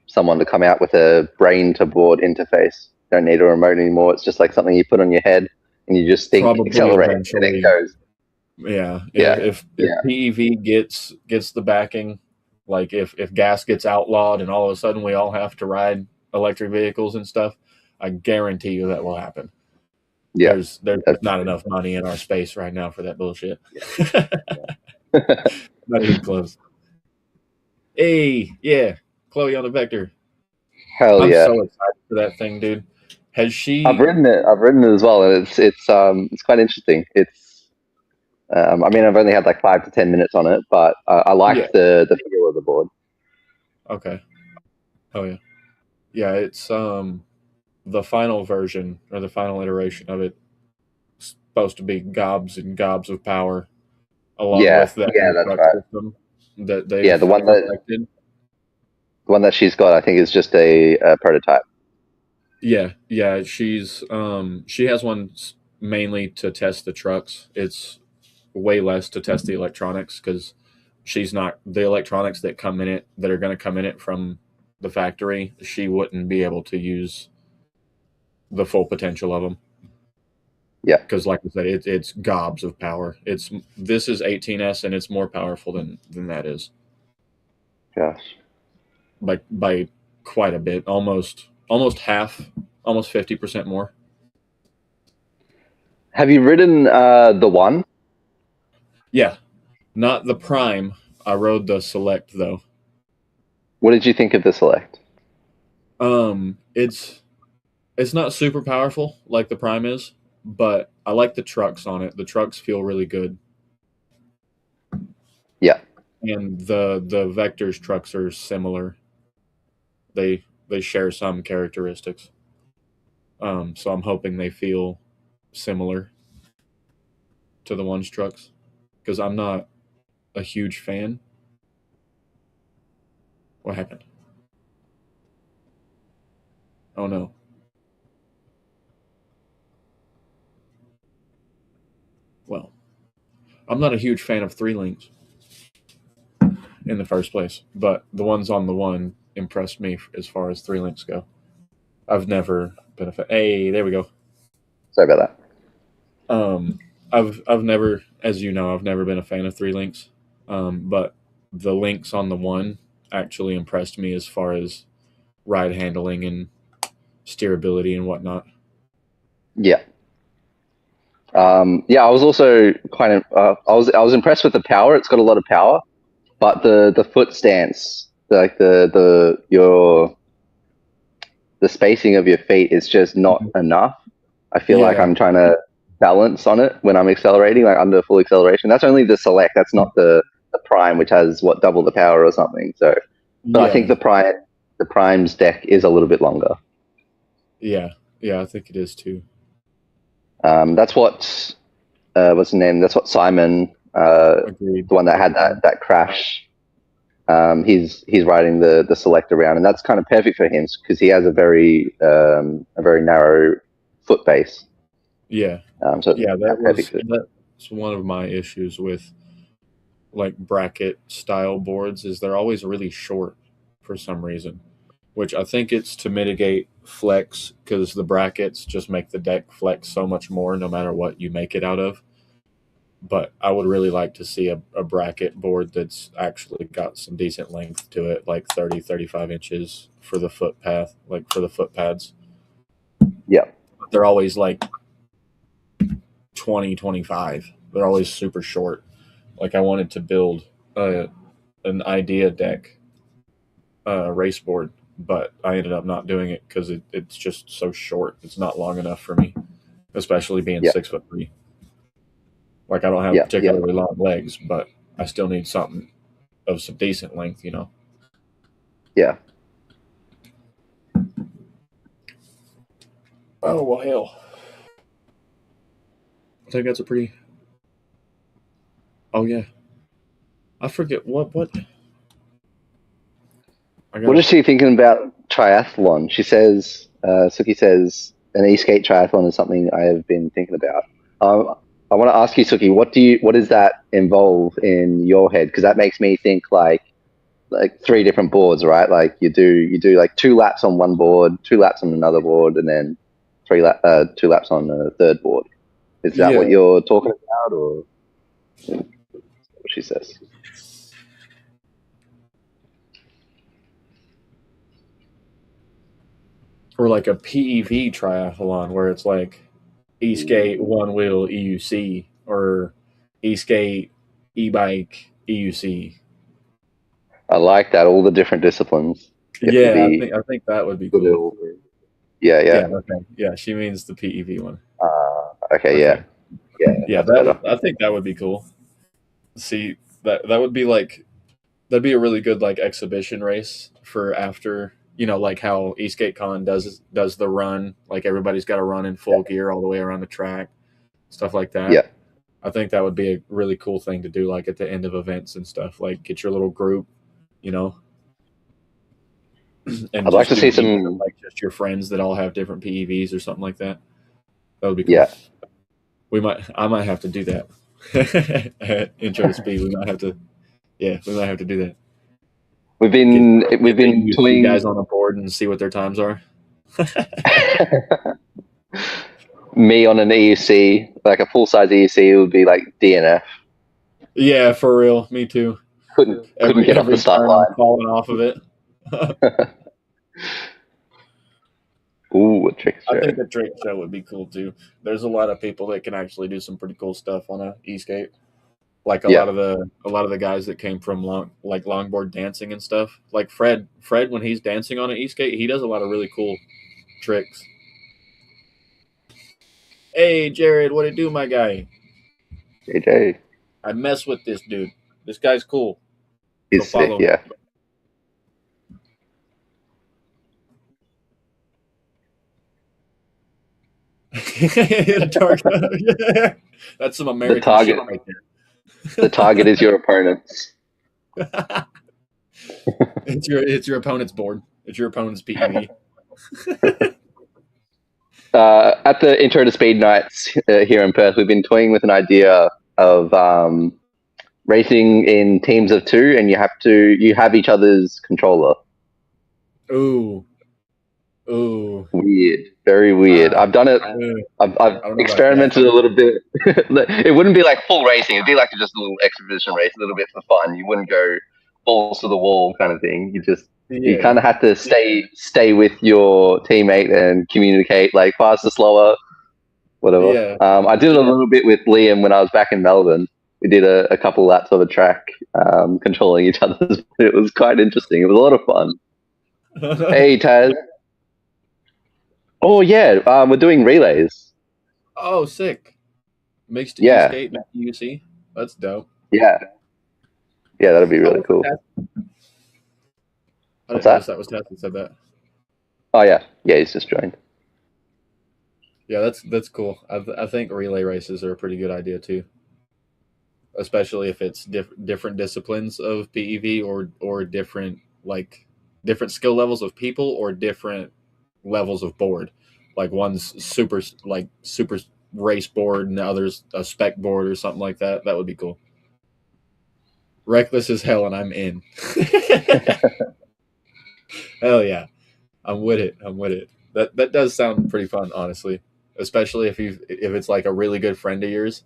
someone to come out with a brain to board interface. Don't need a remote anymore. It's just like something you put on your head and you just think Probably accelerate and it eventually, goes. yeah. Yeah, If yeah, PEV gets the backing, like if gas gets outlawed and all of a sudden we all have to ride electric vehicles and stuff, I guarantee you that will happen. yeah. There's That's just not enough money in our space right now for that bullshit. yeah. Not even close. Hey, yeah, Chloe on the Vector. Hell I'm yeah. so excited for that thing, dude. Has I've she? written it. I've written it as well, and it's quite interesting. I mean, I've only had like 5 to 10 minutes on it, but I Yeah. like the feel of the board. Okay. Oh yeah. Yeah. It's the final version or the final iteration of it supposed to be gobs and gobs of power, along Yeah, with that yeah, new that's truck right. system that Yeah, they've the one that perfected. the one that she's got, I think, is just a prototype. Yeah, yeah. She has one mainly to test the trucks. It's way less to test the electronics because she's not the electronics that come in it that are going to come in it from the factory. She wouldn't be able to use the full potential of them Yeah, because, like I said, it's gobs of power. This is 18S and it's more powerful than that is gosh. by quite a bit, almost half, almost 50% more. Have you ridden the one? Yeah, not the Prime. I rode the Select though. What did you think of the Select? It's not super powerful like the Prime is, but I like the trucks on it. The trucks feel really good, Yeah, and the Vector's trucks are similar. They share some characteristics. So I'm hoping they feel similar to the one's trucks because I'm not a huge fan. What happened? Oh no. Well, I'm not a huge fan of three links in the first place, but the ones on the one impressed me as far as three links go. I've never been a fan. Hey, there we go. sorry about Um, I've never, as you know, I've never been a fan of three links. But the links on the one actually impressed me as far as ride handling and steerability and whatnot. Yeah. Yeah, I was also kind of I was impressed with the power. It's got a lot of power, but the foot stance, like the spacing of your feet is just not enough. I feel like Yeah, I'm trying to balance on it when I'm accelerating, like under full acceleration. That's only the select. That's not the prime, which has what double the power or something. So, but I think yeah, the prime's deck is a little bit longer. yeah, yeah. I think it is too. That's what what's the name? That's what Simon, Agreed. the one that had that crash. He's riding the select around, and that's kind of perfect for him because he has a very narrow foot base. Yeah, So yeah. yeah, perfect for That's one of my issues with like bracket style boards is they're always really short for some reason, which I think it's to mitigate flex because the brackets just make the deck flex so much more no matter what you make it out of. But I would really like to see a bracket board that's actually got some decent length to it, like 30, 35 inches for the foot path, like for the foot pads. yeah. But they're always like 20, 25. They're always super short. Like I wanted to build an idea deck race board, but I ended up not doing it because it's just so short. It's not long enough for me, especially being Yeah, 6'3". Like I don't have yeah, yeah, particularly long legs, but I still need something of some decent length, you know. yeah. Oh well, hell. I think that's a pretty. Oh yeah, I forget what. I What is gotta. she thinking about triathlon? She says, Suki says, an E-skate triathlon is something I have been thinking about. I want to ask you, Suki, what does that involve in your head? Because that makes me think like three different boards, right? Like you do like 2 laps on one board, 2 laps on another board, and then 2 laps on a third board. Is that what Yeah, you're talking about, or what she says? or like a PEV triathlon where it's like e-skate, one wheel EUC, or e-skate, e-bike EUC. I like that. All the different disciplines get to Yeah, be I think that would be good. cool. Yeah, yeah. Yeah, okay. Yeah, she means the PEV one. Okay, yeah, Okay. yeah. Yeah, That's that better. would I think that would be cool. See, that would be like that'd be a really good like exhibition race for after, like how Eastgate Con does the run, like everybody's got to run in Yeah, full gear all the way around the track, stuff like that. yeah. I think that would be a really cool thing to do, like at the end of events and stuff. Like get your little group, you know, and I'd like just to do see heats of some. like just your friends that all have different PEVs or something like that. That would be cool. Yeah, I might have to do that. At Intro to Speed, we might have to. Yeah, we might have to do that. we've Get the been UC guys toying. on the board and see what their times are. Me on an EUC, like a full size EUC, would be like DNF. Yeah, for real. Me too. Couldn't get off the Every start turn I'm falling off of it. line. Ooh, a trick I show. think the trick show would be cool too. There's a lot of people that can actually do some pretty cool stuff on a e-skate. Like Yeah, a lot of the guys that came from longboard dancing and stuff. Like Fred when he's dancing on an e-skate, he does a lot of really cool tricks. Hey Jared, what it do, my guy? JJ, I mess with this dude. This guy's cool. Go he's sick. follow him. Yeah. Hit a target. That's some The American shit target, right the target is your opponents. there. It's your opponent's board. It's your opponent's PEV. At the Intro to Speed nights here in Perth, we've been toying with an idea of racing in teams of two, and you have each other's controller. Ooh, ooh. Weird, very weird. I've done it. I've I don't know about that. experimented a little bit. It wouldn't be like full racing. It'd be like just a little exhibition race, a little bit for fun. You wouldn't go balls to the wall kind of thing. You Yeah, kind of have to stay with your teammate and communicate like faster, slower. whatever. Yeah. I did it a little bit with Liam when I was back in Melbourne. We did a couple laps of a track, controlling each other's. It was quite interesting. It was a lot of fun. Hey, Taz. Oh yeah, we're doing relays. Oh, sick. Mixed Yeah, ESK8 and UC. That's dope. yeah, yeah. That'd be Oh, really what's cool. that? I What's didn't notice that? that was Tess that said that. Oh yeah, yeah. He's just joined. Yeah, that's cool. I think relay races are a pretty good idea too, especially if it's different disciplines of PEV or different different skill levels of people or different levels of board. Like one's super race board and the other's a spec board or something like that. That would be cool. Reckless as hell, and I'm in. Hell yeah, I'm with it. I'm with it. That does sound pretty fun, honestly. Especially if it's like a really good friend of yours,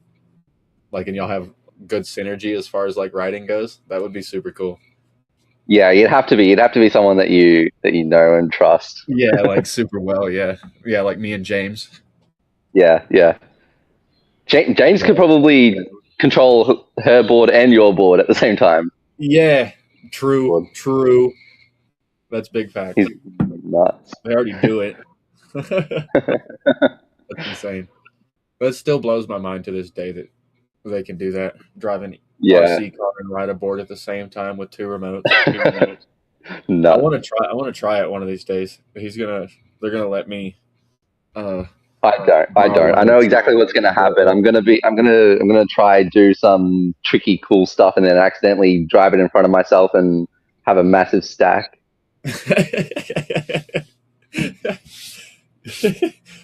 like, and y'all have good synergy as far as like riding goes. That would be super cool. Yeah, you'd have to be. You'd have to be someone that you know and trust. Yeah, like super well. Yeah, yeah, like me and James. Yeah, yeah. James could probably control her board and your board at the same time. Yeah, true. That's big facts. He's nuts. They already do it. That's insane. That still blows my mind to this day that they can do that. Drive an Yeah, RC car and ride a board at the same time with two remotes. Two remotes. nuts. I want to try it one of these days. They're gonna let me. I don't. I Borrow don't. one I of know those. exactly what's going to happen. I'm gonna try do some tricky, cool stuff, and then accidentally drive it in front of myself and have a massive stack.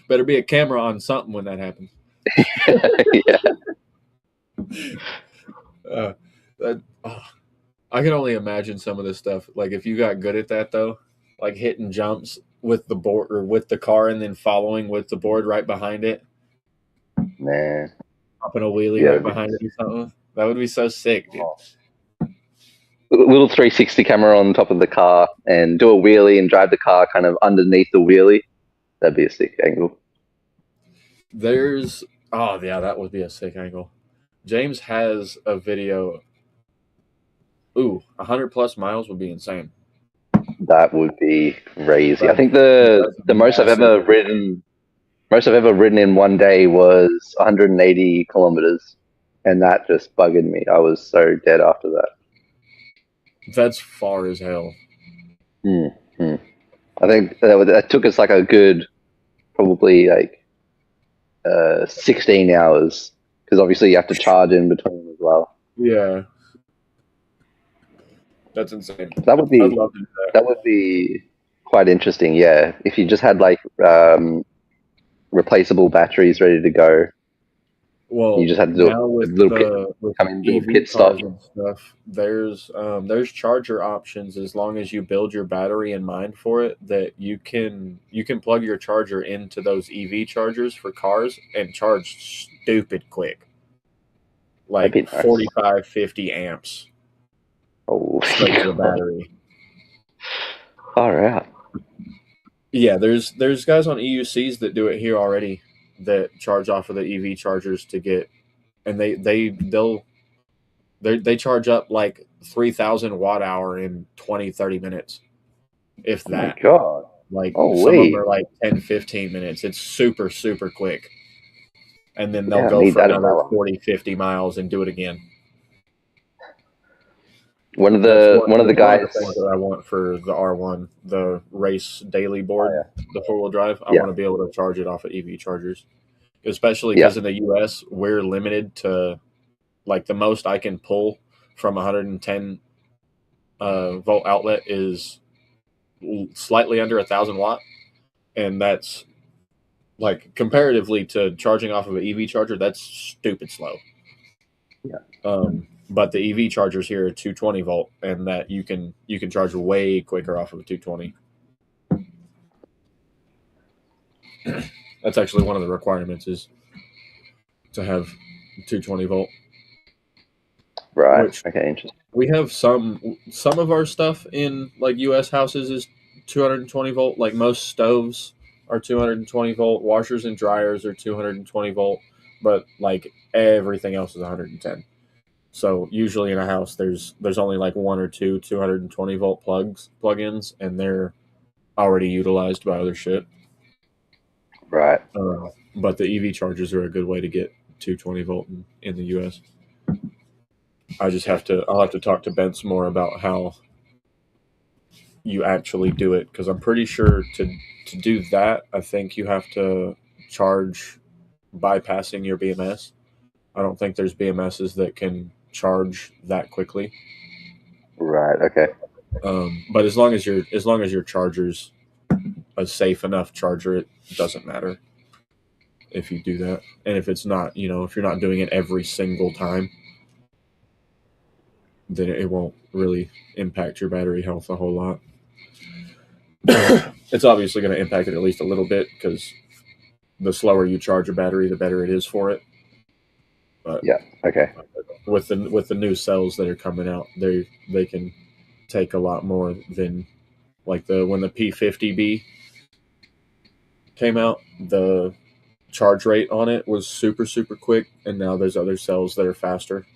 Better be a camera on something when that happens. Yeah. I can only imagine some of this stuff. Like if you got good at that though, like hitting jumps with the board or with the car and then following with the board right behind it, Man. popping a wheelie Yeah, right behind it or something. That would be so sick, dude. Little 360 camera on top of the car and do a wheelie and drive the car kind of underneath the wheelie. That'd be a sick angle. Oh yeah, that would be a sick angle. James has a video. Ooh, 100+ miles would be insane. That would be crazy. I think That's the most I've ever ridden in one day was 180 kilometers, and that just buggered me. I was so dead after that. That's far as hell. Mm-hmm. I think that took us like a good, probably like 16 hours, because obviously you have to charge in between as well. Yeah, that's insane. That would be I'd love to do that. that would be quite interesting. Yeah, if you just had like replaceable batteries ready to go. Well, You just had to do now a little pit, with come in, do a EV pit stop. cars and stuff, there's charger options as long as you build your battery in mind for it. That you can plug your charger into those EV chargers for cars and charge stupid quick, like That'd be nice. 45, 50 amps Oh, straight to the battery. All right. Yeah, there's guys on EUCs that do it here already that charge off of the EV chargers to get, and they charge up like 3,000 watt hour in 20-30 minutes, if that. Oh my god! Like Oh some of wait. them are like 10-15 minutes. It's super quick, and then they'll Yeah, I go need for that in my another life. 40-50 miles and do it again. One of That's the guys. one of the things that I want for the R1, the race daily board, the 4-wheel drive. I Yeah. want to be able to charge it off of EV chargers, especially Yeah. because in the US we're limited to, like, the most I can pull from 110 volt outlet is slightly under 1,000 watt, and that's, like, comparatively to charging off of an EV charger, that's stupid slow. Yeah. But the EV chargers here are 220 volt, and that you can charge way quicker off of a 220. That's actually one of the requirements, is to have 220 volt. Right. Which Okay. Interesting. we have some of our stuff in like US houses is 220 volt. Like most stoves are 220 volt, washers and dryers are 220 volt, but like everything else is 110. So usually in a house, there's only like one or two 220 volt plugins, and they're already utilized by other shit. Right. But the EV chargers are a good way to get 220 volt in the US. I'll have to talk to Bence more about how you actually do it, because I'm pretty sure to do that, I think you have to charge bypassing your BMS. I don't think there's BMSs that can charge that quickly. Right. Okay. But as long as your charger's a safe enough charger, it doesn't matter if you do that. And if it's not, if you're not doing it every single time, then it won't really impact your battery health a whole lot. It's obviously going to impact it at least a little bit, because the slower you charge a battery, the better it is for it. But yeah, okay. With the new cells that are coming out, they can take a lot more than like when the P50B came out, the charge rate on it was super, super quick, and now there's other cells that are faster.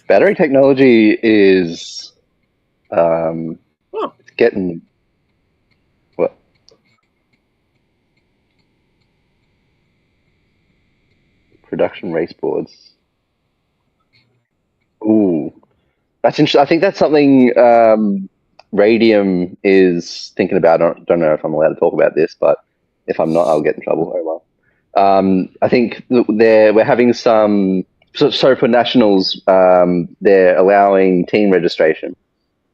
Battery technology is it's getting what? Production race boards. Ooh, that's interesting. I think that's something Radium is thinking about. I don't know if I'm allowed to talk about this, but if I'm not, I'll get in trouble. Oh well. I think we're having some. So for nationals, they're allowing team registration.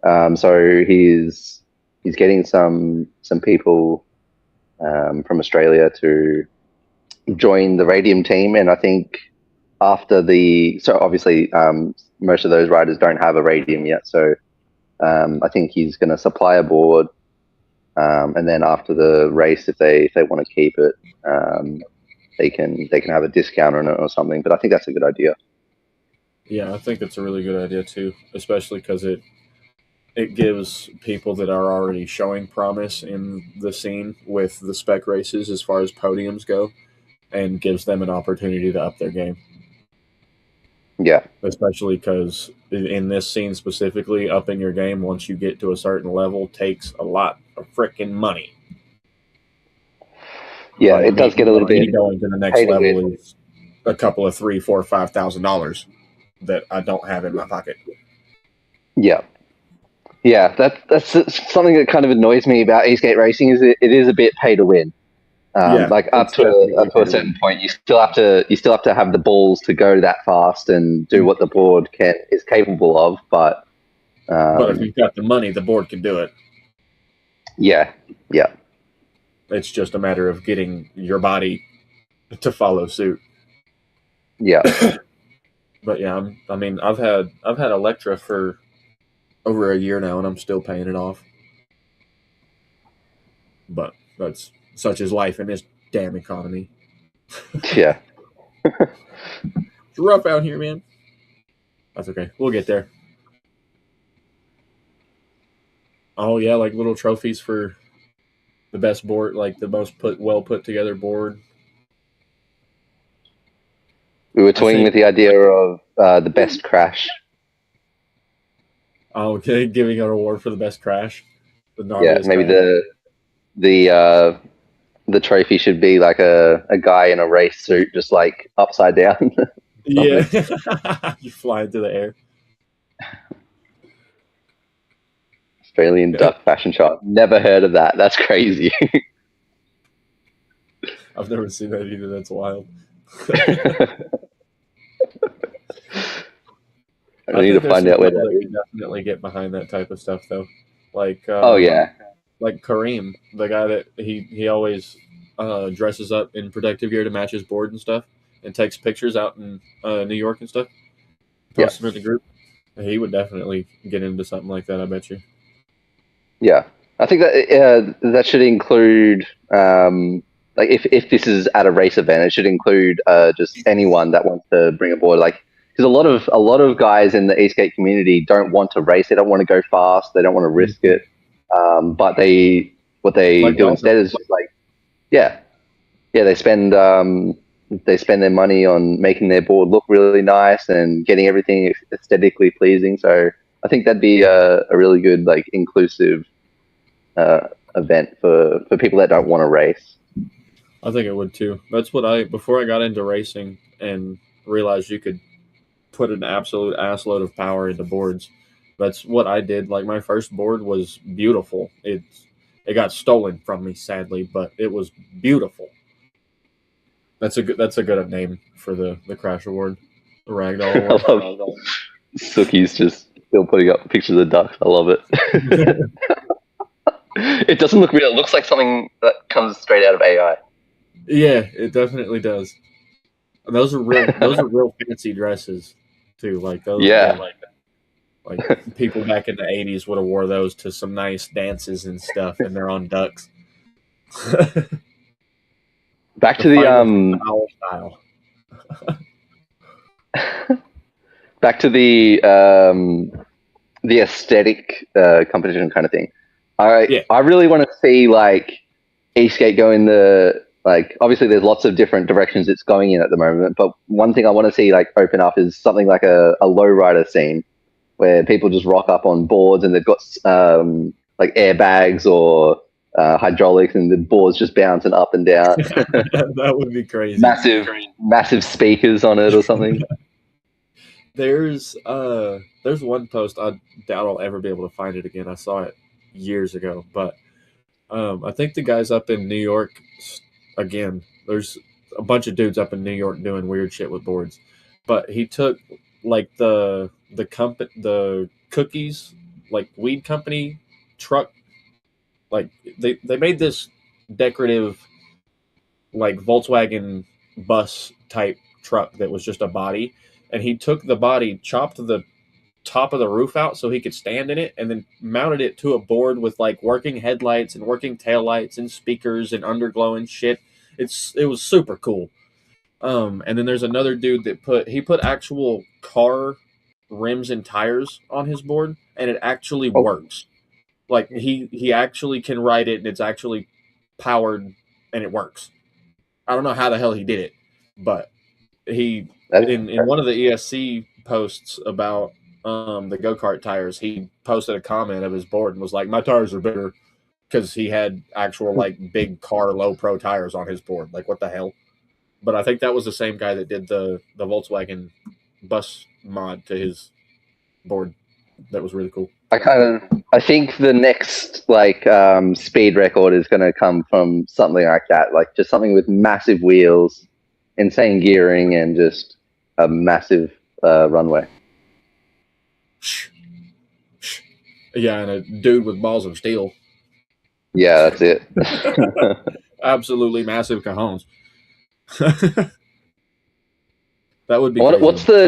So he's getting some people from Australia to join the Radium team, and I think after so obviously most of those riders don't have a Radium yet, so I think he's going to supply a board, and then after the race, if they want to keep it, they can have a discount on it or something. But I think that's a good idea. Yeah, I think it's a really good idea too, especially because it gives people that are already showing promise in the scene with the spec races as far as podiums go, and gives them an opportunity to up their game. Yeah. Especially because in this scene specifically, upping your game once you get to a certain level takes a lot of freaking money. Yeah, it does get a little bit. Going to the next level is a couple of $3,000, $4,000, $5,000 that I don't have in my pocket. Yeah. Yeah, that's something that kind of annoys me about ESK8 racing, is it is a bit pay to win. Like up to a certain point, you still have to have the balls to go that fast and do what the board is capable of. But if you've got the money, the board can do it. Yeah, yeah. It's just a matter of getting your body to follow suit. Yeah. But yeah, I've had Electra for over a year now, and I'm still paying it off. But that's such is life in this damn economy. Yeah. It's rough out here, man. That's okay. We'll get there. Oh yeah, like little trophies for the best board, like the most well put together board. We were toying with the idea of the best crash. Oh, okay, giving an award for the best crash. Yeah, maybe crash. The trophy should be like a guy in a race suit, just like upside down. Yeah, you fly into the air. Australian duck fashion shot. Never heard of that. That's crazy. I've never seen that either. That's wild. I need to find out where that is. Definitely get behind that type of stuff, though. Like, oh yeah, like Kareem, the guy that he always dresses up in protective gear to match his board and stuff, and takes pictures out in New York and stuff. Posts them in the group. He would definitely get into something like that, I bet you. Yeah, I think that that should include like if this is at a race event, it should include just anyone that wants to bring a board. Like, because a lot of guys in the ESK8 community don't want to race. They don't want to go fast. They don't want to risk it. But they what they Like do golf. instead is just like, yeah, they spend their money on making their board look really nice and getting everything aesthetically pleasing. So I think that'd be a really good, like, inclusive event for people that don't want to race. I think it would too. That's what before I got into racing and realized you could put an absolute assload of power into boards. That's what I did. Like my first board was beautiful. It got stolen from me sadly, but it was beautiful. That's a good name for the Crash Award, the Ragdoll Award. I love Suki's just still putting up pictures of ducks. I love it. It doesn't look real. It looks like something that comes straight out of AI. Yeah, it definitely does. And those are real. Those are real fancy dresses too. Like those. Yeah. Like people back in the '80s would have wore those to some nice dances and stuff, and they're on ducks. Back to the style. Back to the aesthetic competition kind of thing. I really want to see like ESK8 go in the, like, obviously there's lots of different directions it's going in at the moment, but one thing I want to see like open up is something like a lowrider scene where people just rock up on boards and they've got like airbags or hydraulics and the board's just bouncing up and down. That would be crazy. Massive speakers on it or something. There's one post, I doubt I'll ever be able to find it again. I saw it years ago, but I think the guys up in New York, again, there's a bunch of dudes up in New York doing weird shit with boards, but he took like the cookies, like weed company truck, like they made this decorative like Volkswagen bus type truck that was just a body, and he took the body, chopped the top of the roof out so he could stand in it, and then mounted it to a board with like working headlights and working taillights and speakers and underglow and shit. It was super cool. And then there's another dude that put actual car rims and tires on his board, and it actually works. Like he actually can ride it, and it's actually powered, and it works. I don't know how the hell he did it, but he in one of the ESC posts about the go-kart tires, he posted a comment of his board and was like, "My tires are bigger," because he had actual like big car low pro tires on his board. Like what the hell? But I think that was the same guy that did the Volkswagen bus mod to his board. That was really cool. I think the next like speed record is going to come from something like that, like just something with massive wheels, insane gearing, and just a massive runway. Yeah, and a dude with balls of steel. Yeah, that's it. Absolutely massive cajones. That would be. Do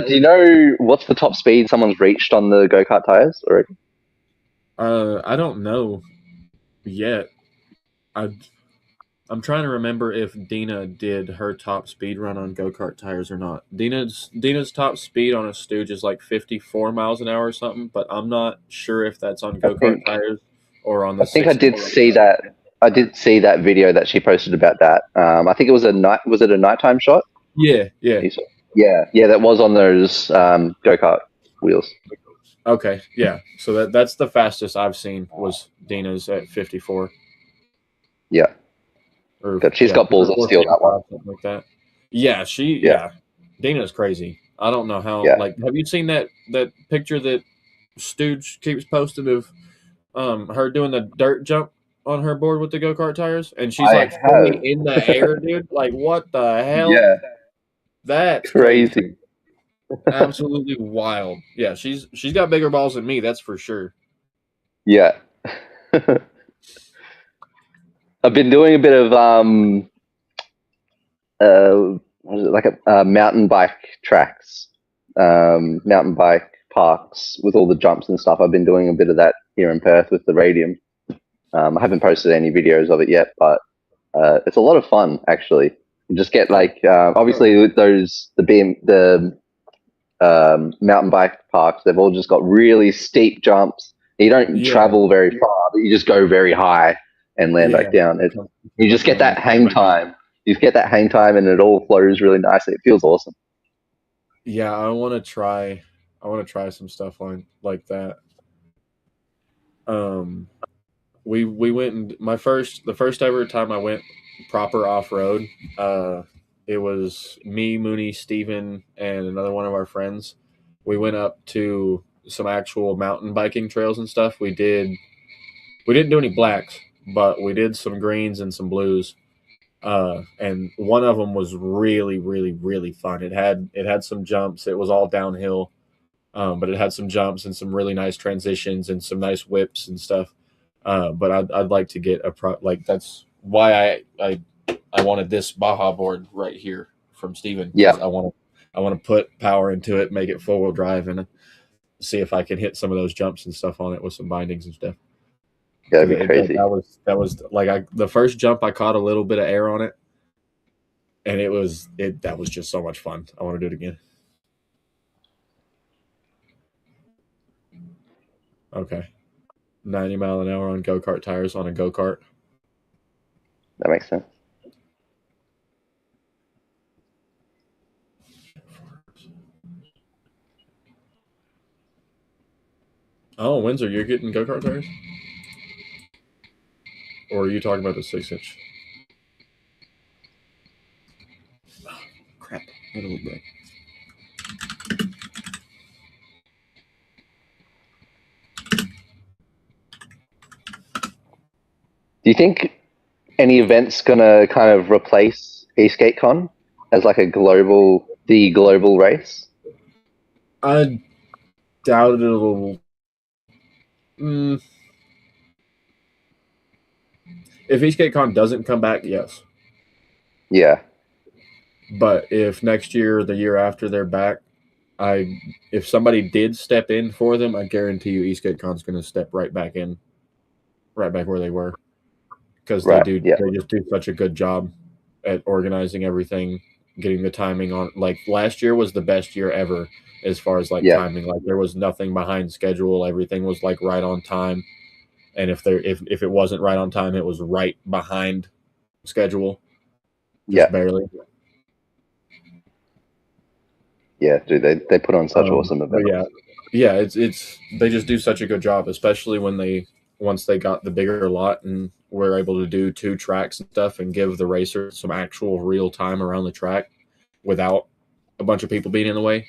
you know what's the top speed someone's reached on the go-kart tires already? I don't know yet. I'm trying to remember if Dina did her top speed run on go-kart tires or not. Dina's top speed on a Stooge is like 54 miles an hour or something, but I'm not sure if that's on go-kart tires or on the. I think I did see that. I did see that video that she posted about that. I think it was Was it a nighttime shot? Yeah. That was on those go-kart wheels. Okay, yeah. So that's the fastest I've seen was Dina's at 54. Yeah. She's got balls of steel, that one. Something like that. Yeah, Dina's crazy. I don't know how. Yeah. Like, have you seen that picture that Stooge keeps posting of her doing the dirt jump on her board with the go-kart tires, and she's like fully in the air, dude? Like, what the hell? Yeah, that's crazy. Absolutely wild. Yeah, she's got bigger balls than me, that's for sure. Yeah. I've been doing a bit of mountain bike tracks, mountain bike parks with all the jumps and stuff. I've been doing a bit of that here in Perth with the Radium. I haven't posted any videos of it yet, but it's a lot of fun actually. You just get like obviously with the mountain bike parks, they've all just got really steep jumps. You don't travel very far, but you just go very high. and land Yeah, back down. You just get come that in. hang time. You get that hang time, and it all flows really nicely. It feels awesome. Yeah, I want to try. I want to try some stuff like that. Um, we went and the first ever time I went proper off road. It was me, Mooney, Steven, and another one of our friends. We went up to some actual mountain biking trails and stuff. We didn't do any blacks, but we did some greens and some blues. And one of them was really, really, really fun. It had some jumps. It was all downhill, but it had some jumps and some really nice transitions and some nice whips and stuff. But I'd like to get like that's why I wanted this Baja board right here from Steven, Yeah, because I want to put power into it, make it 4-wheel drive, and see if I can hit some of those jumps and stuff on it with some bindings and stuff. that'd Because be crazy. that was like the first jump I caught a little bit of air on it, and that was just so much fun. I want to do it again. Okay, 90 mile an hour on go kart tires on a go kart. That makes sense. Oh, Windsor, you're getting go kart tires, or are you talking about the 6-inch? Crap, that'll look bad. Do you think any event's gonna kind of replace ESK8 as like the global race? I doubt it'll. Mm, if ESK8 doesn't come back, yes. Yeah, But if next year or the year after they're back, I if somebody did step in for them, I guarantee you EastGateCon's going to step right back in, right back where they were, because right. Yeah, they just do such a good job at organizing everything, getting the timing on. Like last year was the best year ever as far as like yeah, timing. Like there was nothing behind schedule. Everything was like right on time. And if it wasn't right on time, it was right behind schedule, just yeah, barely. yeah. Dude, they put on such awesome But events. yeah, it's they just do such a good job, especially once they got the bigger lot and were able to do 2 tracks and stuff and give the racer some actual real time around the track without a bunch of people being in the way.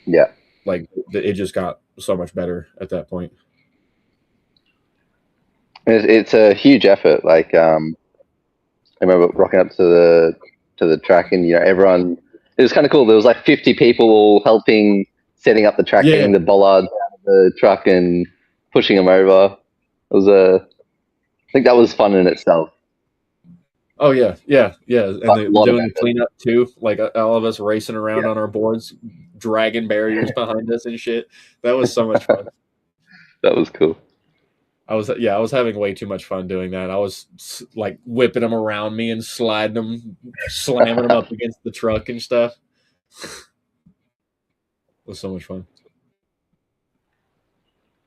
Yeah, Like it just got so much better at that point. it's a huge effort. Like, I remember rocking up to the track, and everyone. It was kind of cool. There was like 50 people all helping setting up the track, Yeah. getting the bollards out of the truck, and pushing them over. It was I think that was fun in itself. Oh yeah, yeah, and A lot of doing the effort. cleanup too. Like all of us racing around Yeah, on our boards, dragging barriers behind us and shit. That was so much fun. that was cool. I was having way too much fun doing that. I was like whipping them around me and sliding them, slamming them up against the truck and stuff. It was so much fun.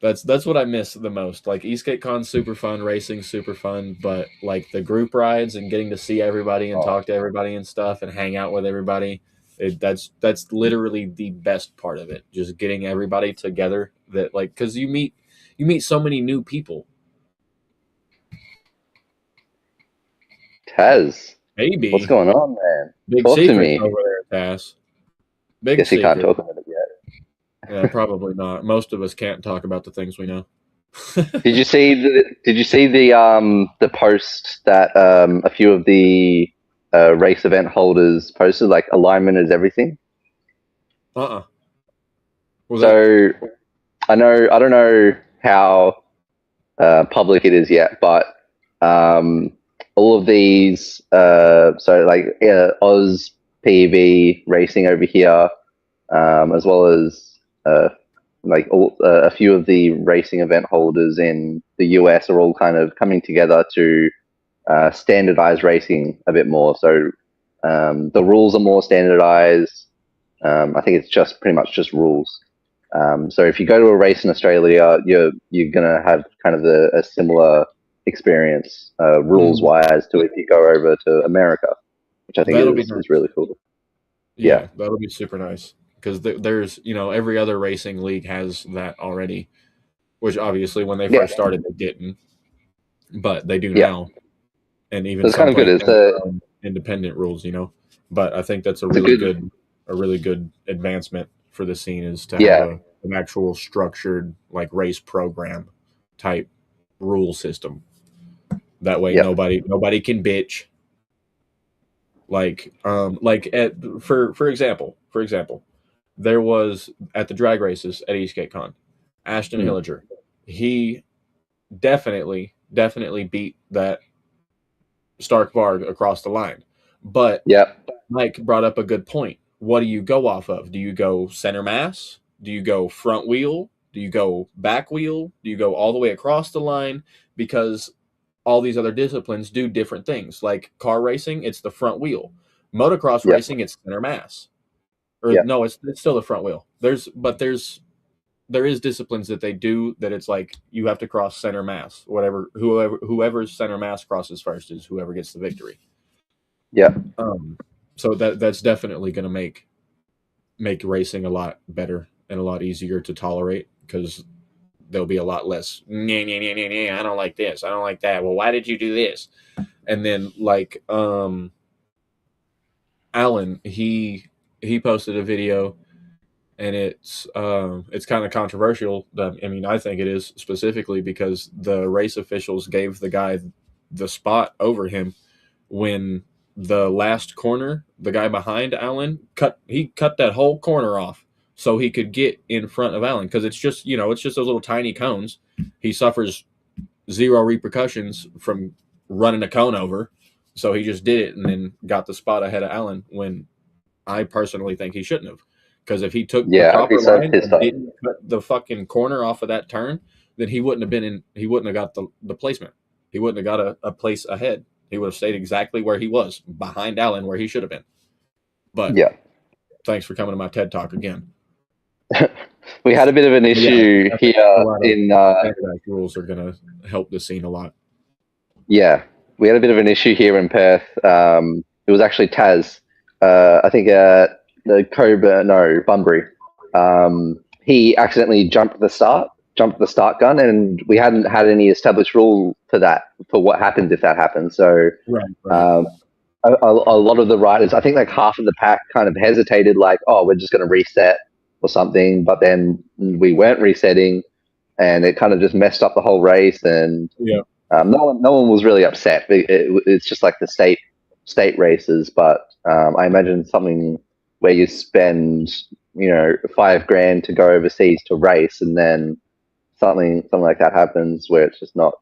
That's what I miss the most. Like Eastgate Con's super fun, racing super fun, but like the group rides and getting to see everybody and Oh, talk to everybody and stuff and hang out with everybody. That's literally the best part of it. Just getting everybody together that like because you meet so many new people. Taz, what's Maybe going on, man? big Talk to secrets me. over there, Tass. Big Guess he can't secret. talk about it yet. Yeah, probably not. Most of us can't talk about the things we know. Did you see the post that a few of the race event holders posted? Like, alignment is everything. Uh-uh. Was that So I don't know how public it is yet, but um, all of these, so like Oz PV racing over here, as well as a few of the racing event holders in the US are all kind of coming together to standardize racing a bit more. So the rules are more standardized. I think it's just pretty much just rules. So if you go to a race in Australia, you're gonna have kind of a similar experience rules wise to if you go over to America, which I think is really cool. Yeah, that'll be super nice because there's every other racing league has that already, which obviously when they first started they didn't, but they do now, and even it's some kind of good. places It's have their own independent rules, But I think that's a really good advancement for the scene is to have an actual structured like race program type rule system. That way nobody can bitch. Like for example, there was at the drag races at ESK8 Ashton Hilliger. He definitely beat that Stark Varg across the line. But Mike brought up a good point. What do you go off of? Do you go center mass? Do you go front wheel? Do you go back wheel? Do you go all the way across the line? Because all these other disciplines do different things. Like car racing, it's the front wheel. Motocross racing, it's center mass. Or no, it's still the front wheel. There is disciplines that they do that it's like you have to cross center mass. Whoever's center mass crosses first is whoever gets the victory. So that's definitely going to make racing a lot better and a lot easier to tolerate because there'll be a lot less. I don't like this. I don't like that. Well, why did you do this? And then like Alan, he posted a video, and it's kind of controversial. I mean, I think it is specifically because the race officials gave the guy the spot over him when the last corner, the guy behind Alan cut that whole corner off so he could get in front of Alan because it's just those little tiny cones. He suffers zero repercussions from running a cone over, so he just did it and then got the spot ahead of Alan when I personally think he shouldn't have. Because if he took the proper line and didn't cut the fucking corner off of that turn, then he wouldn't have got the placement. He wouldn't have got a place ahead. He would have stayed exactly where he was, behind Allen, where he should have been. But thanks for coming to my TED Talk again. We had a bit of an issue here in rules are going to help the scene a lot. Yeah, we had a bit of an issue here in Perth. It was actually Taz. I think Bunbury. He accidentally jumped the start gun, and we hadn't had any established rule for what happens if that happens. So a lot of the riders, I think like half of the pack kind of hesitated, like, oh, we're just going to reset or something, but then we weren't resetting, and it kind of just messed up the whole race. And no one was really upset. It's just like the state races, but I imagine something where you spend $5,000 to go overseas to race, and then something like that happens where it's just not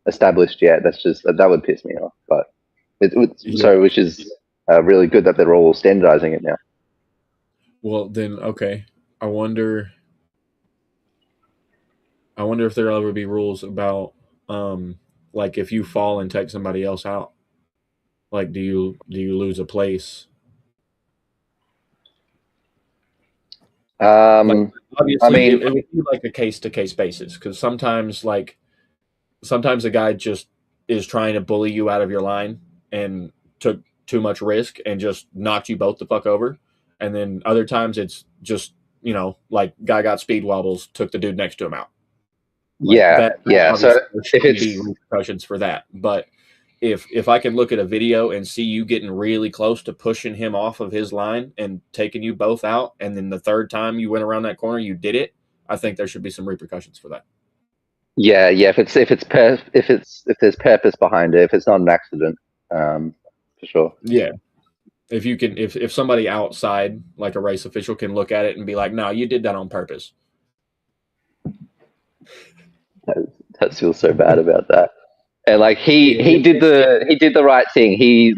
established yet. That would piss me off. But which is really good that they're all standardizing it now. Well, then okay, I wonder if there'll ever be rules about like if you fall and take somebody else out, like do you lose a place? Like, obviously, it would be like a case-to-case basis because sometimes a guy just is trying to bully you out of your line and took too much risk and just knocked you both the fuck over, and then other times it's just like guy got speed wobbles, took the dude next to him out. Like so there should be repercussions for that, but if I can look at a video and see you getting really close to pushing him off of his line and taking you both out, and then the third time you went around that corner, you did it, I think there should be some repercussions for that. Yeah. If there's purpose behind it, if it's not an accident, for sure. Yeah. If somebody outside, like a race official, can look at it and be like, "No, you did that on purpose." That feels so bad about that. And like he did the right thing. He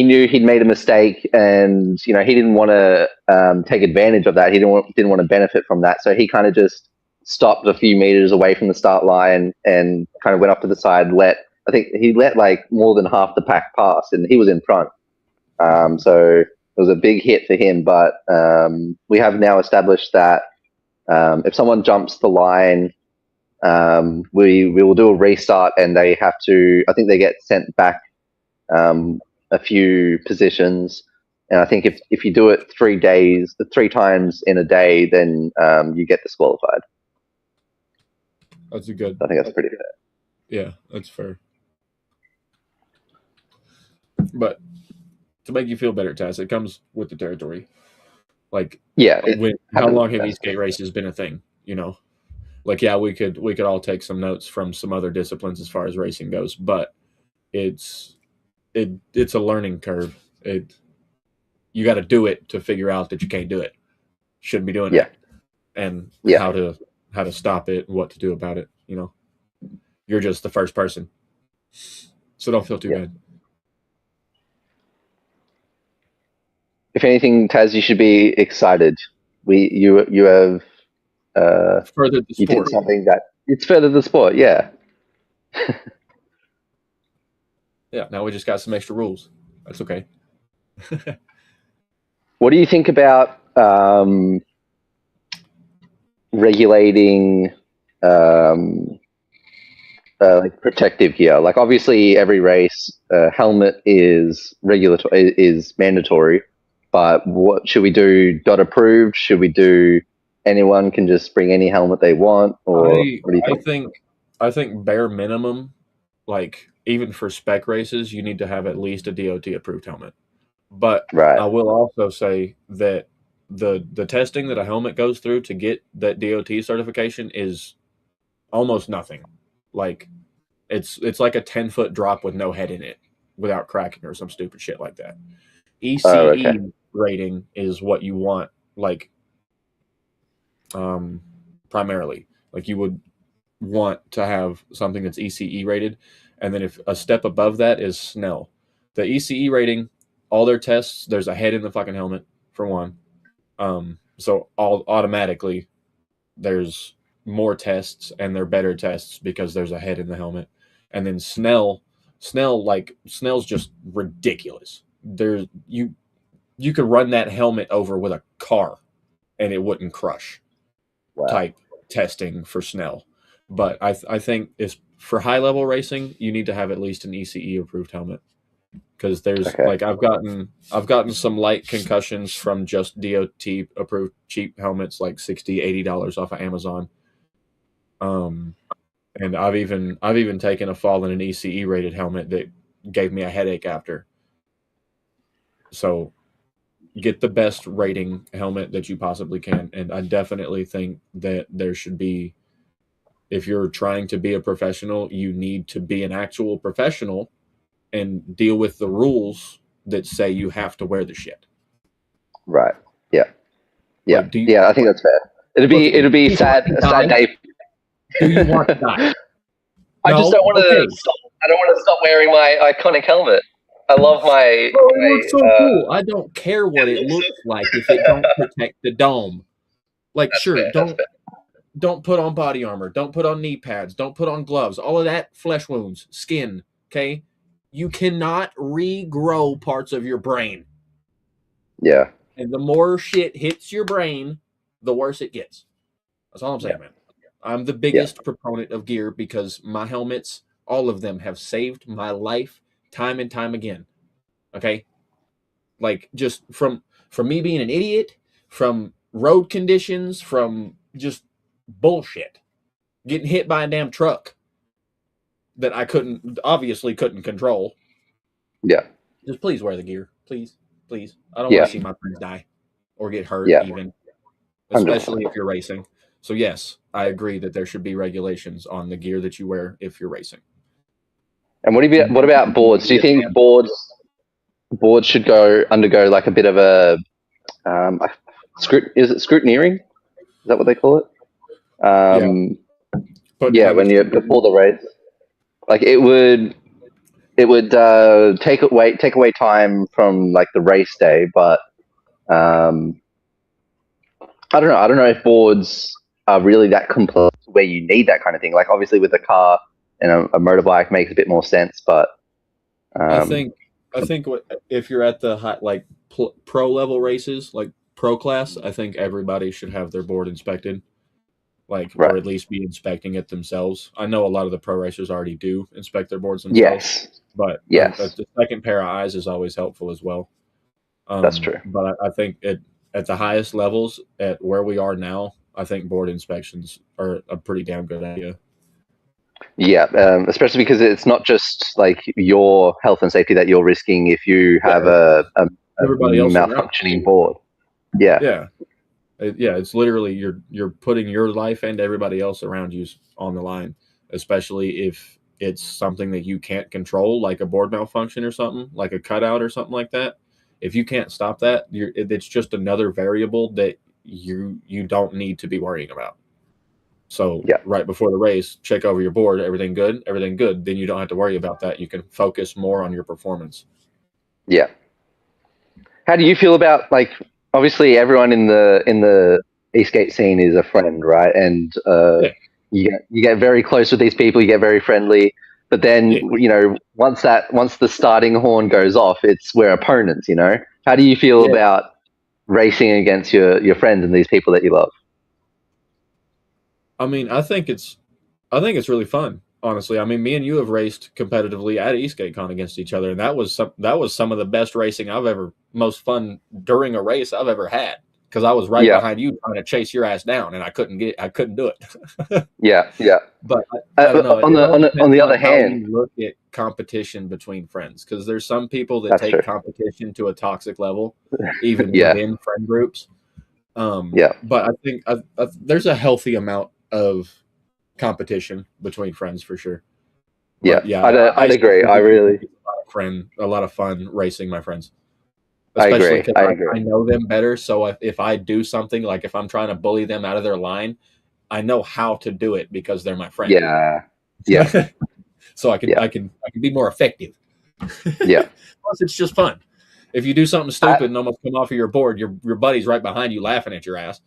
knew he'd made a mistake, and he didn't want to take advantage of that. He didn't want to benefit from that. So he kind of just stopped a few meters away from the start line and kind of went up to the side. I think he let like more than half the pack pass, and he was in front. So it was a big hit for him. But we have now established that if someone jumps the line we will do a restart, and they have to. I think they get sent back a few positions, and I think if you do it 3 times in a day, then you get disqualified. That's a good. I think that's pretty fair. Yeah, that's fair. But to make you feel better, Taz, it comes with the territory. Like, yeah, how long have ESK8 races been a thing? You know, like, yeah, we could all take some notes from some other disciplines as far as racing goes, but it's a learning curve. You got to do it to figure out that you can't do it. Shouldn't be doing it, and how to stop it, what to do about it. You know, you're just the first person, so don't feel too bad. If anything, Taz, you should be excited. You have furthered the sport. You did something that it's furthered the sport. Yeah. Yeah. Now we just got some extra rules. That's okay. What do you think about regulating like protective gear? Like, obviously, every race helmet is mandatory. But what should we do? Dot approved? Should we do anyone can just bring any helmet they want? Or what do you think? I think bare minimum, like even for spec races, you need to have at least a DOT approved helmet. But I will also say that the testing that a helmet goes through to get that DOT certification is almost nothing. Like it's like a 10-foot drop with no head in it without cracking or some stupid shit like that. ECE rating is what you want, like primarily. Like you would want to have something that's ECE rated, and then if a step above that is Snell. The ECE rating, all their tests, there's a head in the fucking helmet for one. So automatically there's more tests and they're better tests because there's a head in the helmet. And then Snell's just ridiculous. You could run that helmet over with a car and it wouldn't crush. Type testing for Snell. But I think is for high level racing, you need to have at least an ECE approved helmet. Because there's like I've gotten some light concussions from just DOT approved cheap helmets, like $60-$80 off of Amazon. And I've even taken a fall in an ECE rated helmet that gave me a headache after. So get the best rating helmet that you possibly can. And I definitely think that there should be, if you're trying to be a professional, you need to be an actual professional and deal with the rules that say you have to wear the shit. Right. Yeah. Yeah. I think that's fair. It'll be sad day. Do you want to die? I just don't want to stop. I don't want to stop wearing my iconic helmet. I love my. It looks so cool. I don't care what it looks like if it don't protect the dome. Like, sure, don't put on body armor. Don't put on knee pads. Don't put on gloves. All of that, flesh wounds, skin. Okay, you cannot regrow parts of your brain. Yeah. And the more shit hits your brain, the worse it gets. That's all I'm saying, man. I'm the biggest proponent of gear because my helmets, all of them, have saved my life time and time again. Okay? Like, just from me being an idiot, from road conditions, from just bullshit. Getting hit by a damn truck that I obviously couldn't control. Yeah. Just please wear the gear. Please. Please. I don't want to see my friends die or get hurt even. Especially 100%. If you're racing. So yes, I agree that there should be regulations on the gear that you wear if you're racing. And what about boards? Do you think boards should undergo like a bit of a is it scrutineering? Is that what they call it? When you before the race, like it would take away time from like the race day, but I don't know if boards are really that complex where you need that kind of thing. Like obviously with a car and a motorbike makes a bit more sense, but I think if you're at the high, like pro level races, like pro class, I think everybody should have their board inspected. like, or Right. at least be inspecting it themselves. I know a lot of the pro racers already do inspect their boards themselves, Yes. but Yes. the second pair of eyes is always helpful as well. That's true. But I think at the highest levels, at where we are now, I think board inspections are a pretty damn good idea. Yeah, especially because it's not just like your health and safety that you're risking if you have a Everybody else around. malfunctioning board. Yeah. Yeah. Yeah, it's literally you're putting your life and everybody else around you on the line, especially if it's something that you can't control, like a board malfunction or something, like a cutout or something like that. If you can't stop that, it's just another variable that you don't need to be worrying about. So Yeah. right before the race, check over your board. Everything good? Everything good. Then you don't have to worry about that. You can focus more on your performance. Yeah. How do you feel about, like, obviously everyone in the ESK8 scene is a friend, right? And Yeah. you get very close with these people, you get very friendly. But then, Yeah. once the starting horn goes off, we're opponents. How do you feel Yeah. about racing against your friends and these people that you love? I mean, I think it's really fun, honestly. I mean, me and you have raced competitively at ESK8 against each other, and that was some of the best racing most fun during a race I've ever had, because I was right Yeah. behind you trying to chase your ass down, and I couldn't do it. Yeah. Yeah. But I don't know. It all On depends the on other how hand, you look at competition between friends, because there's some people that that's true. take competition to a toxic level, even Yeah. within friend groups. Yeah. But I think there's a healthy amount of competition between friends for sure. Yeah. But yeah, I'd agree. think it would be a lot of fun racing my friends, I especially agree. because I I agree. know them better. So if I do something, like if I'm trying to bully them out of their line, I know how to do it because they're my friend. Yeah. Yeah. So Yeah. I can be more effective. Yeah. Plus, it's just fun. If you do something stupid and almost come off of your board, your buddy's right behind you laughing at your ass.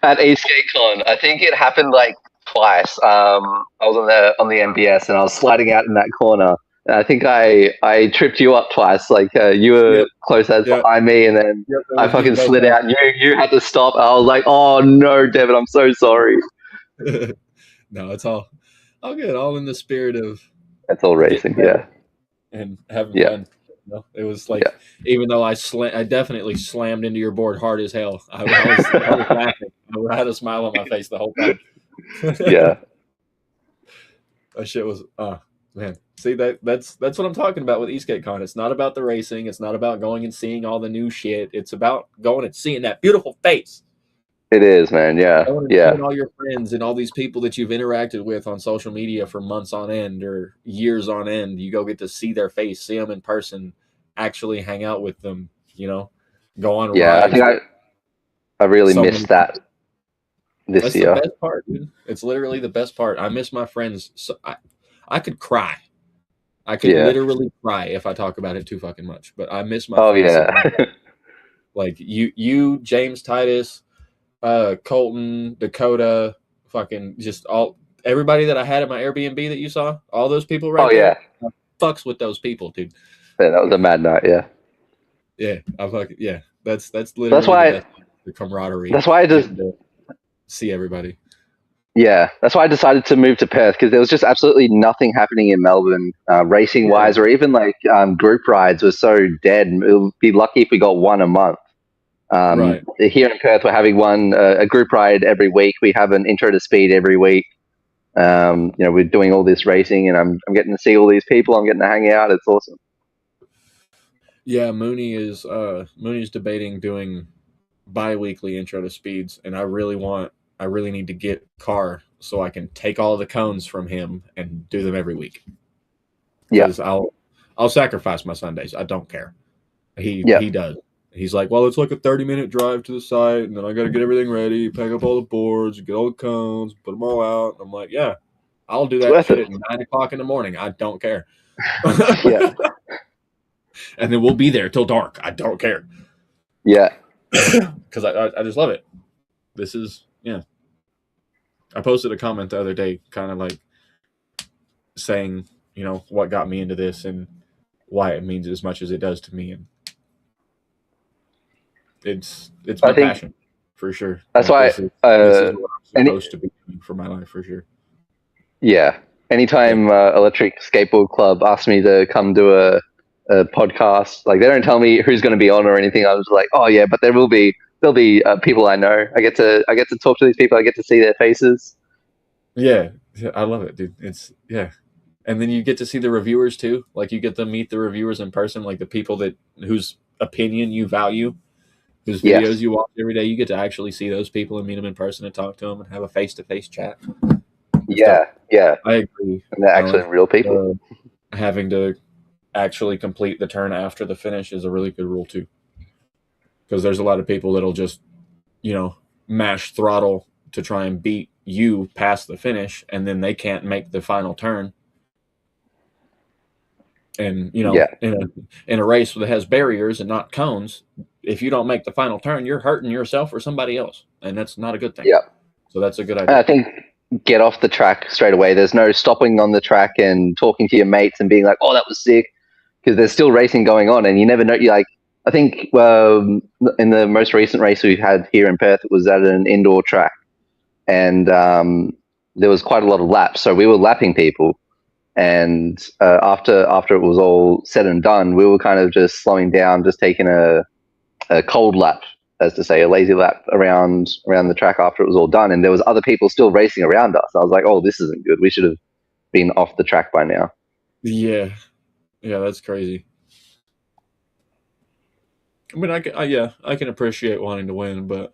At ESK8, I think it happened like twice. I was on the MBS and I was sliding out in that corner. And I think I tripped you up twice. Like, you were Yep. close as Yep. behind me, and then Yep, I was me fucking both slid out. And you had to stop. I was like, "Oh no, Devin, I'm so sorry." No, it's all good. All in the spirit of That's all getting racing. better Yeah. and having Yeah. fun. It was like, Yeah. even though I definitely slammed into your board hard as hell. I was laughing. I had a smile on my face the whole time. Yeah. That shit was man. See, that's what I'm talking about with ESK8. It's not about the racing. It's not about going and seeing all the new shit. It's about going and seeing that beautiful face. It is, man. Yeah. Going and Yeah. seeing all your friends and all these people that you've interacted with on social media for months on end or years on end. You go get to see their face, see them in person, actually hang out with them. Go on Yeah. I rides. think I really So missed many people. that this That's the year. best part, dude. It's literally the best part. I miss my friends. So I could cry. I could Yeah. literally cry if I talk about it too fucking much. But I miss my Oh friends. So yeah. much. Like you, James, Titus, Colton, Dakota, fucking just everybody that I had at my Airbnb that you saw, all those people right Oh there. yeah. I fucks with those people, dude. Yeah, that was a mad night. Yeah. Yeah, yeah. That's literally That's why. the best. The camaraderie. That's why I just. Getting to see everybody. Yeah, that's why I decided to move to Perth, because there was just absolutely nothing happening in Melbourne, racing wise, or even like group rides were so dead. It would be lucky if we got one a month. Right. Here in Perth, we're having a group ride every week. We have an intro to speed every week. We're doing all this racing, and I'm getting to see all these people. I'm getting to hang out. It's awesome. Yeah, Mooney's debating doing bi-weekly intro to speeds, and I really need to get a car so I can take all the cones from him and do them every week. Yeah. Because I'll sacrifice my Sundays. I don't care. He does. He's like, well, it's like a 30-minute drive to the site, and then I got to get everything ready, pack up all the boards, get all the cones, put them all out. And I'm like, yeah, I'll do that shit at 9 o'clock in the morning. I don't care. Yeah. And then we'll be there till dark. I don't care. Yeah. Because I just love it. This is, yeah. I posted a comment the other day, kind of like saying, what got me into this and why it means as much as it does to me. And it's my passion. for sure. That's Like why. this is what I'm Any supposed to be doing for my life for sure. Yeah. Yeah. Anytime Electric Skateboard Club asks me to come do a podcast, like they don't tell me who's going to be on or anything. I was like, oh yeah, but there'll be people I know. I get to talk to these people. I get to see their faces. Yeah, I love it, dude. It's yeah. And then you get to see the reviewers too. Like you get to meet the reviewers in person, like the people that whose opinion you value, whose videos Yes. you watch every day. You get to actually see those people and meet them in person and talk to them and have a face to face chat. It's Yeah. dope. Yeah. I agree, And they're actually Alan. real people. Having to actually complete the turn after the finish is a really good rule too, because there's a lot of people that'll just mash throttle to try and beat you past the finish, and then they can't make the final turn. And Yeah. in a race that has barriers and not cones, if you don't make the final turn, you're hurting yourself or somebody else, and that's not a good thing. Yeah. So that's a good And I idea. think get off the track straight away. There's no stopping on the track and talking to your mates and being like, "Oh, that was sick," because there's still racing going on, and you never know. You like, I think in the most recent race we had here in Perth, it was at an indoor track, and there was quite a lot of laps. So we were lapping people, and after it was all said and done, we were kind of just slowing down, just taking a cold lap, as to say, a lazy lap around the track after it was all done, and there was other people still racing around us. I was like, "Oh, this isn't good. We should have been off the track by now." Yeah, that's crazy. I mean, I can appreciate wanting to win, but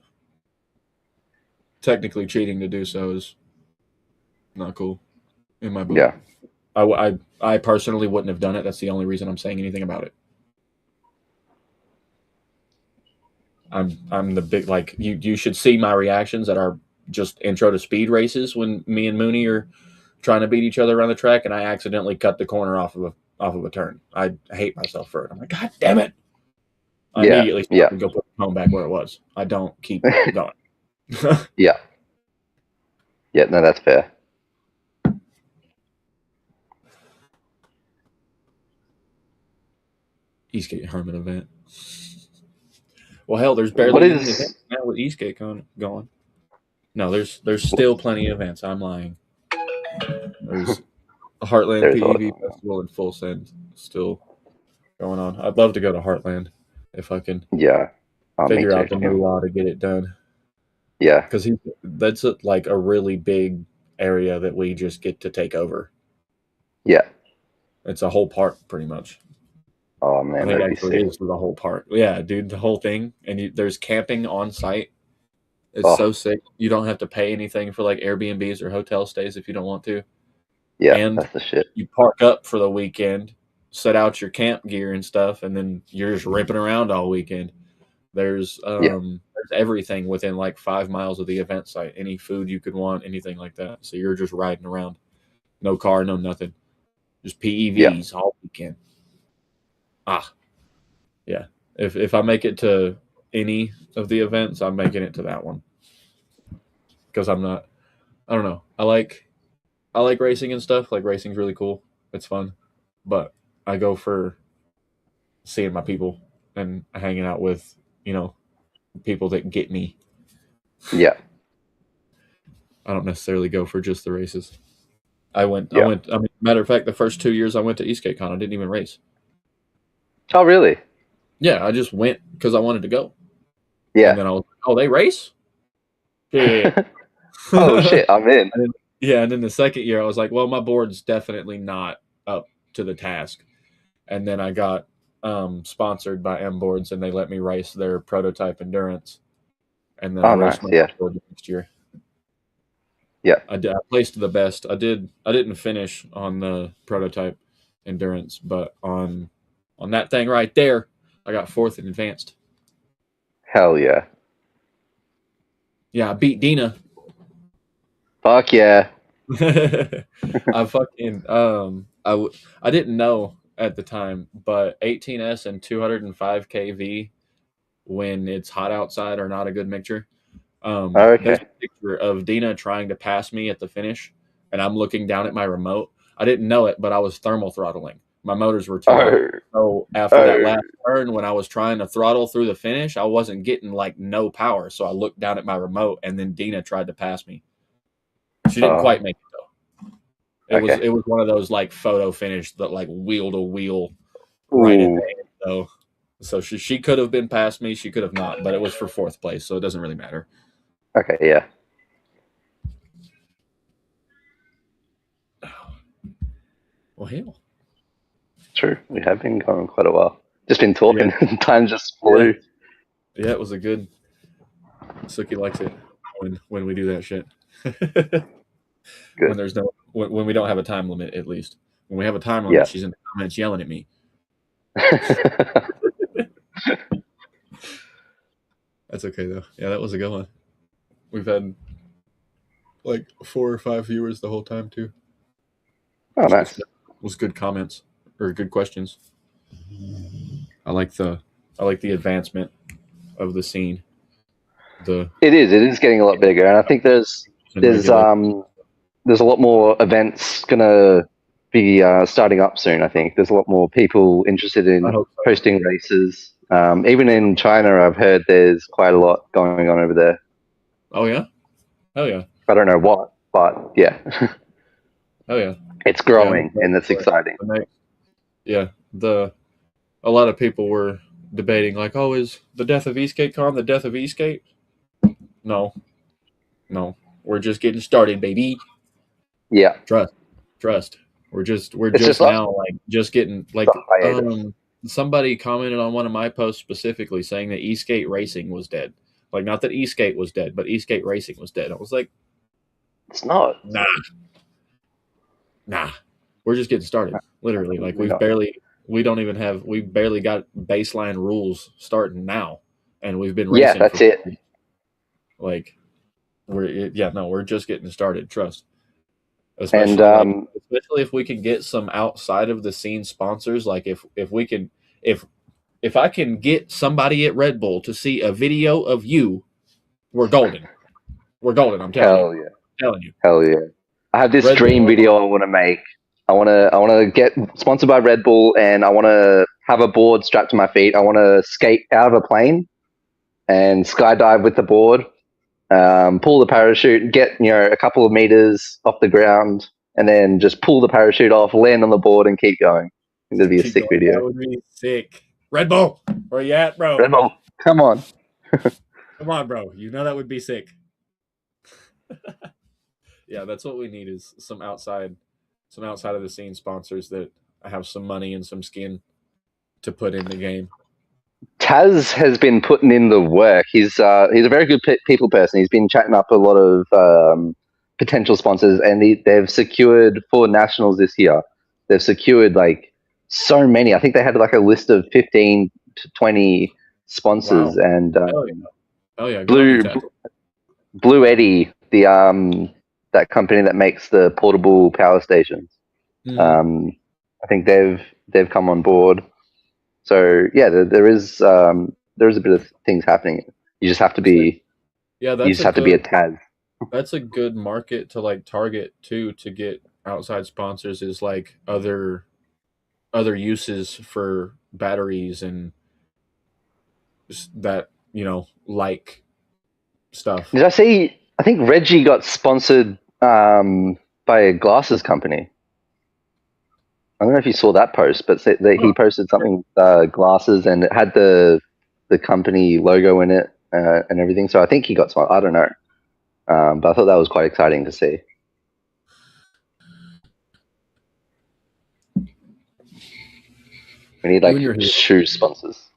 technically cheating to do so is not cool in my book. Yeah, I personally wouldn't have done it. That's the only reason I'm saying anything about it. I'm the big, like, you should see my reactions at our just intro to speed races when me and Mooney are trying to beat each other around the track, and I accidentally cut the corner off of a turn. I hate myself for it. I'm like, God damn it! I yeah, immediately stop yeah, and go put the phone back where it was. I don't keep going. yeah, yeah. No, that's fair. ESK8 Herman event. Well, hell, there's What barely any is? events now with ESK8 going. No, there's still plenty of events. I'm lying. There's a Heartland There's a lot. PEV festival in full send still going on. I'd love to go to Heartland if I can Yeah. Oh, me figure too. out the new law to get it done. Yeah, Because that's like a really big area that we just get to take over. yeah. It's a whole park, pretty much. Oh I man, think that'd be actually sick. it is the whole park. Yeah, dude, the whole thing. And there's camping on site. It's Oh, so sick. You don't have to pay anything for like Airbnbs or hotel stays if you don't want to. yeah. And That's the shit. you park up for the weekend, set out your camp gear and stuff, and then you're just ripping around all weekend. Yeah, There's everything within like 5 miles of the event site. Any food you could want, anything like that. So you're just riding around. No car, no nothing. Just yeah, PEVs all weekend. Yeah. If I make it to any of the events, I'm making it to that one. Because I'm not I don't know. I like racing and stuff. Like racing's really cool. It's fun. But I go for seeing my people and hanging out with, you know, people that get me. yeah, I don't necessarily go for just the races. yeah. I mean, matter of fact, the first 2 years I went to ESK8 I didn't even race. Oh, really? Yeah, I just went because I wanted to go. And Yeah. then I was like, oh, they race? Yeah. Oh shit, I'm in. Yeah, and then the second year I was like, well, my board's definitely not up to the task. And then I got sponsored by M Boards, and they let me race their prototype endurance. And then I Oh, raced nice. my Yeah, board next year. yeah. I placed the best. I didn't finish on the prototype endurance, but on that thing right there, I got fourth in advanced. Hell yeah. Yeah, I beat Dina. Fuck yeah. I fucking I didn't know at the time, but 18S and 205 kV when it's hot outside are not a good mixture. Oh, There's okay. a picture of Dina trying to pass me at the finish, and I'm looking down at my remote. I didn't know it, but I was thermal throttling. My motors were too hot. Oh, So after that oh, last turn, when I was trying to throttle through the finish, I wasn't getting like no power. So I looked down at my remote, and then Dina tried to pass me. She didn't oh, quite make it though. okay. It was one of those like photo finish that like wheel to wheel right at the Ooh, end. So she could have been past me. She could have not, but it was for fourth place, so it doesn't really matter. okay, yeah. Well, hell, True. We have been going quite a while. Just been talking. yeah, Time just yeah, flew. yeah. It was a good. Suki likes it when we do that shit. When Good. there's no when we don't have a time limit, at least. When we have a time limit, Yeah. she's in the comments yelling at me. That's okay though. Yeah, that was a good one. We've had like 4 or 5 viewers the whole time too. Oh, Which nice. was good comments or good questions. I like the advancement of the scene. The It is. It is getting a lot bigger, and I think there's regulate. there's a lot more events gonna be starting up soon. I think there's a lot more people interested I in hope so. hosting races. Even in China, I've heard there's quite a lot going on over there. Oh yeah, hell yeah, I don't know what, but yeah, hell yeah, it's yeah. I'm growing excited and it's for it. exciting. Yeah, a lot of people were debating like, oh, is the death of ESK8 the death of ESK8? No, no, we're just getting started, baby. Yeah, Trust. We're it's just just us, now like just getting the like hiatus. somebody commented on one of my posts specifically saying that E-skate racing was dead. Like not that E-skate was dead, but E-skate racing was dead. I was like, It's not. nah, nah. We're just getting started. Literally. Like We're not. we barely got baseline rules starting now. And we've been Yeah, racing for that's it. like we're just getting started, trust. And Especially if we can get some outside of the scene sponsors, like if we can if if I can get somebody at Red Bull to see a video of you, we're golden. We're golden, I'm telling you. hell yeah, I'm telling you. hell yeah. I have this Red dream Bull video I want to make. I want to get sponsored by Red Bull, and I want to have a board strapped to my feet. I want to skate out of a plane and skydive with the board, pull the parachute, get a couple of meters off the ground, and then just pull the parachute off, land on the board, and keep going. I think that'd be a keep sick going. video. That would be sick. Red Bull, where you at, bro? Red Bull, come on. Come on, bro. You know that would be sick. Yeah, that's what we need is some outside of the scene sponsors that have some money and some skin to put in the game. Taz has been putting in the work. He's a very good people person. He's been chatting up a lot of potential sponsors, and they've secured for nationals this year. They've secured like so many. I think they had like a list of 15 to 20 sponsors, Wow. and Oh yeah. Oh yeah. Good on you, Ted. Blue Eddy, the that company that makes the portable power stations. Mm-hmm. I think they've come on board. So yeah, there is a bit of things happening. You just have to be Yeah, you just have to be a Taz. that's a good market to like target too to get outside sponsors is like other uses for batteries and that like stuff. Did I see? I think Reggie got sponsored by a glasses company. I don't know if you saw that post, but he posted something glasses, and it had the company logo in it and everything. So I think he got sponsored. I don't know, but I thought that was quite exciting to see. We need like shoe sponsors.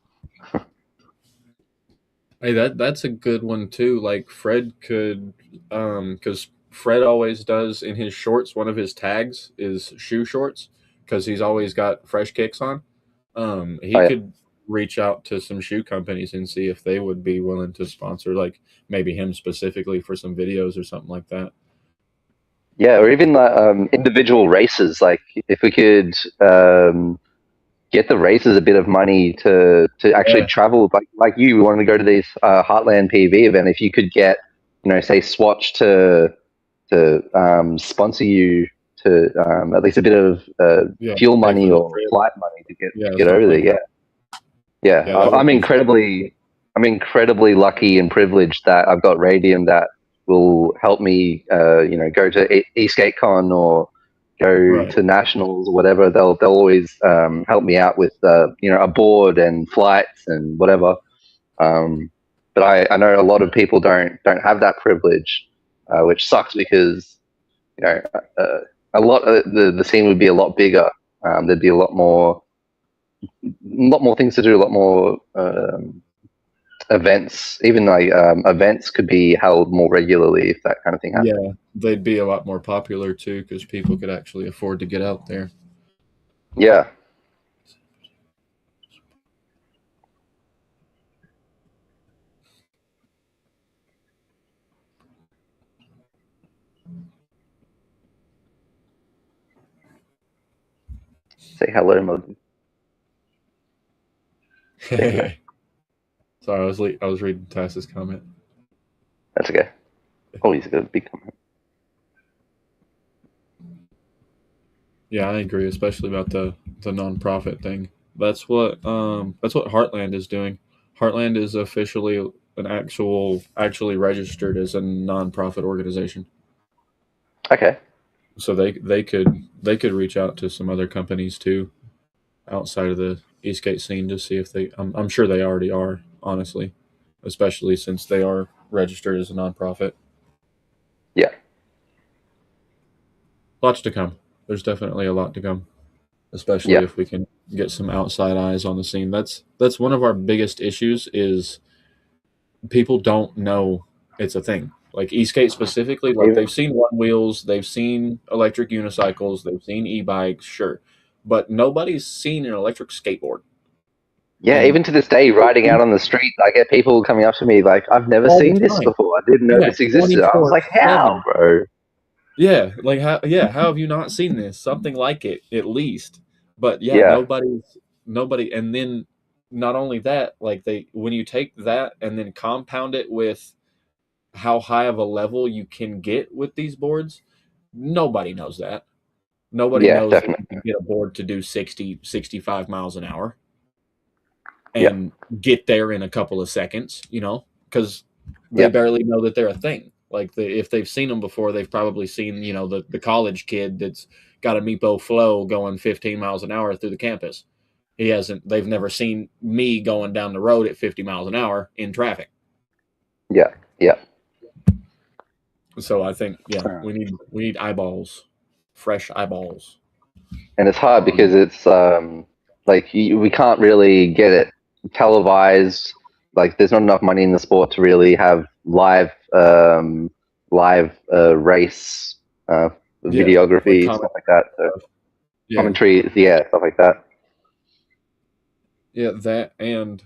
Hey, that's a good one too. Like Fred could, because Fred always does in his shorts. One of his tags is shoe shorts because he's always got fresh kicks on. He could reach out to some shoe companies and see if they would be willing to sponsor, like maybe him specifically for some videos or something like that. Yeah, or even individual races. Like if we could get the races a bit of money to actually travel, like you wanted to go to this Heartland PV event. If you could get, say Swatch to sponsor you to at least a bit of fuel money or flight money to get over there. Like yeah. I'm incredibly lucky and privileged that I've got Radium that will help me, go to ESK8 or go to nationals or whatever. They'll always help me out with a board and flights and whatever. But I know a lot of people don't have that privilege, which sucks because a lot of the scene would be a lot bigger. There'd be a lot more things to do, a lot more events. Even like events could be held more regularly if that kind of thing happened. Yeah, they'd be a lot more popular too because people could actually afford to get out there. Yeah. Say hello, Moses. Sorry, I was reading Tass's comment. That's okay. Oh, he's got a big comment. Yeah, I agree, especially about the nonprofit thing. That's what Heartland is doing. Heartland is officially actually registered as a nonprofit organization. Okay. So they could reach out to some other companies too, outside of the Eastgate scene to see if they. I'm sure they already are, honestly, especially since they are registered as a nonprofit. Yeah. Lots to come. There's definitely a lot to come, especially if we can get some outside eyes on the scene. That's one of our biggest issues is people don't know it's a thing. Like Eastgate specifically, like they've seen one wheels, they've seen electric unicycles, they've seen e-bikes, sure, but nobody's seen an electric skateboard. Yeah, even to this day, riding out on the street, I get people coming up to me like, "I've never seen this before. I didn't know this existed." I was like, "How, bro?" Yeah, like how have you not seen this? Something like it at least. But yeah, nobody and then not only that, like when you take that and then compound it with how high of a level you can get with these boards, nobody knows that. Nobody knows that you can get a board to do 60, 65 miles an hour and get there in a couple of seconds, because they barely know that they're a thing. Like if they've seen them before, they've probably seen, the college kid that's got a Meepo Flow going 15 miles an hour through the campus. They've never seen me going down the road at 50 miles an hour in traffic. Yeah. Yeah. So I think, we need eyeballs, fresh eyeballs. And it's hard because it's we can't really get it televised. Like there's not enough money in the sport to really have live race videography, stuff like that. So commentary, stuff like that. Yeah, that and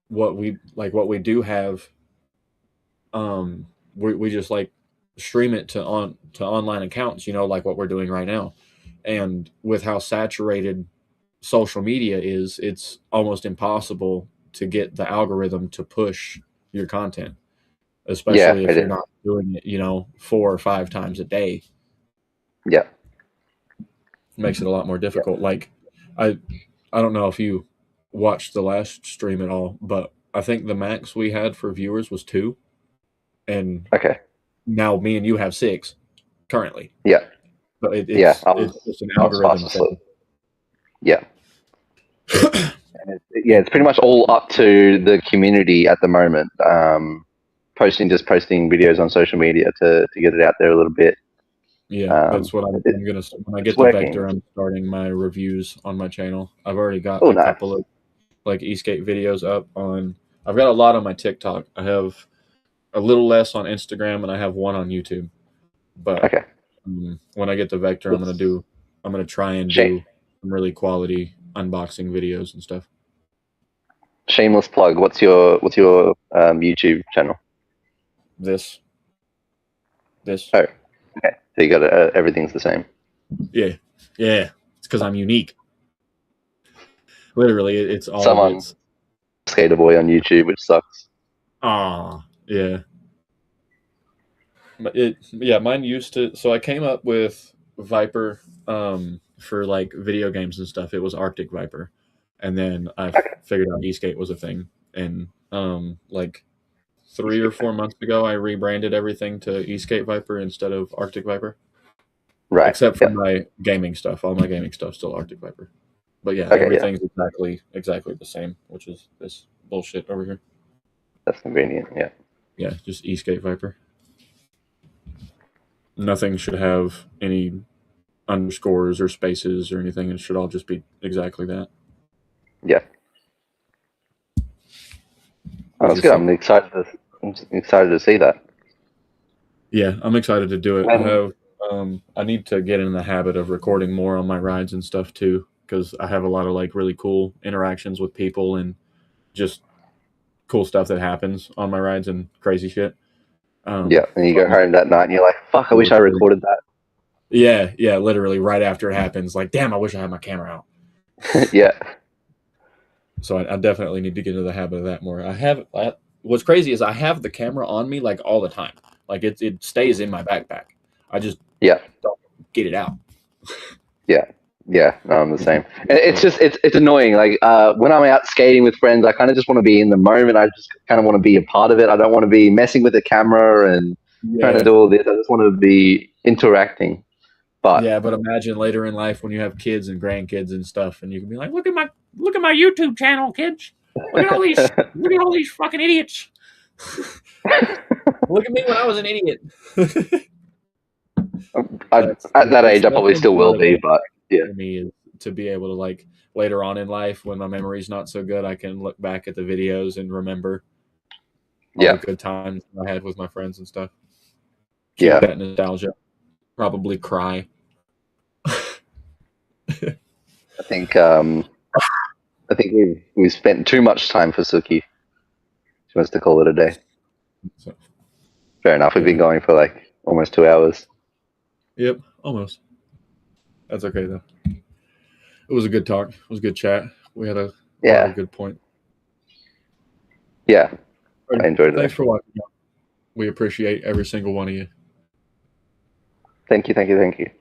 what we do have, we just like stream it to online accounts, like what we're doing right now. And with how saturated social media is, it's almost impossible to get the algorithm to push your content, especially if you're not doing it, 4 or 5 times a day. Yeah. It makes it a lot more difficult. Like I don't know if you watched the last stream at all, but I think the max we had for viewers was 2. And now me and you have 6 currently. Yeah. But it's just an algorithm thing. Yeah. It's pretty much all up to the community at the moment. Posting videos on social media to get it out there a little bit. Yeah, that's what I'm gonna. When I get the vector, I'm starting my reviews on my channel. I've already got a couple of like Eastgate videos up on. I've got a lot on my TikTok. I have a little less on Instagram, and I have one on YouTube. But when I get the vector, I'm gonna try and do some really quality unboxing videos and stuff. Shameless plug. What's your YouTube channel? This. Oh, okay. So you got everything's the same. Yeah. It's because I'm unique. Literally, it's all. Someone's Skater Boy on YouTube, which sucks. Yeah. But mine used to. So I came up with Viper for like video games and stuff. It was Arctic Viper, and then I figured out ESK8 was a thing, and like 3 or 4 months ago, I rebranded everything to ESK8 Viper instead of Arctic Viper, Right. except for Yeah. my gaming stuff. All my gaming stuff's still Arctic Viper. But yeah, Okay. Yeah. everything's exactly the same, which is this bullshit over here. That's convenient. Yeah. Yeah, just ESK8 Viper. Nothing should have any underscores or spaces or anything. It should all just be exactly that. Yeah. Oh, Which that's is good. sick. I'm excited to see that. Yeah, I'm excited to do it. When, I need to get in the habit of recording more on my rides and stuff too, because I have a lot of like really cool interactions with people and just cool stuff that happens on my rides and crazy shit. yeah, and you So go home that night and you're like, "Fuck! I to wish I record. recorded that." Yeah, literally right after it happens, like, damn, I wish I had my camera out. Yeah. So I definitely need to get into the habit of that more. What's crazy is I have the camera on me like all the time. Like it stays in my backpack. I just Yeah. don't get it out. Yeah. Yeah. No, I'm the same. And it's just it's annoying. Like when I'm out skating with friends, I kind of just want to be in the moment. I just kind of want to be a part of it. I don't want to be messing with the camera and trying to Yeah. do all this. I just want to be interacting. But Yeah, but imagine later in life when you have kids and grandkids and stuff, and you can be like, look at my YouTube channel, kids. Look at all these fucking idiots. Look at me when I was an idiot. at that age, I That's probably gonna be still one will of the be. But yeah. for me is to be able to like later on in life when my memory's not so good, I can look back at the videos and remember all the Yeah. good times I had with my friends and stuff. Keep Yeah. that nostalgia. Probably cry. I think we've spent too much time for Suki. She wants to call it a day. So, Fair enough. We've been going for like almost 2 hours. yep, almost. That's okay though. It was a good talk. It was a good chat. We had a lot of good points. Yeah. I enjoyed it. Thanks for watching. We appreciate every single one of you. Thank you.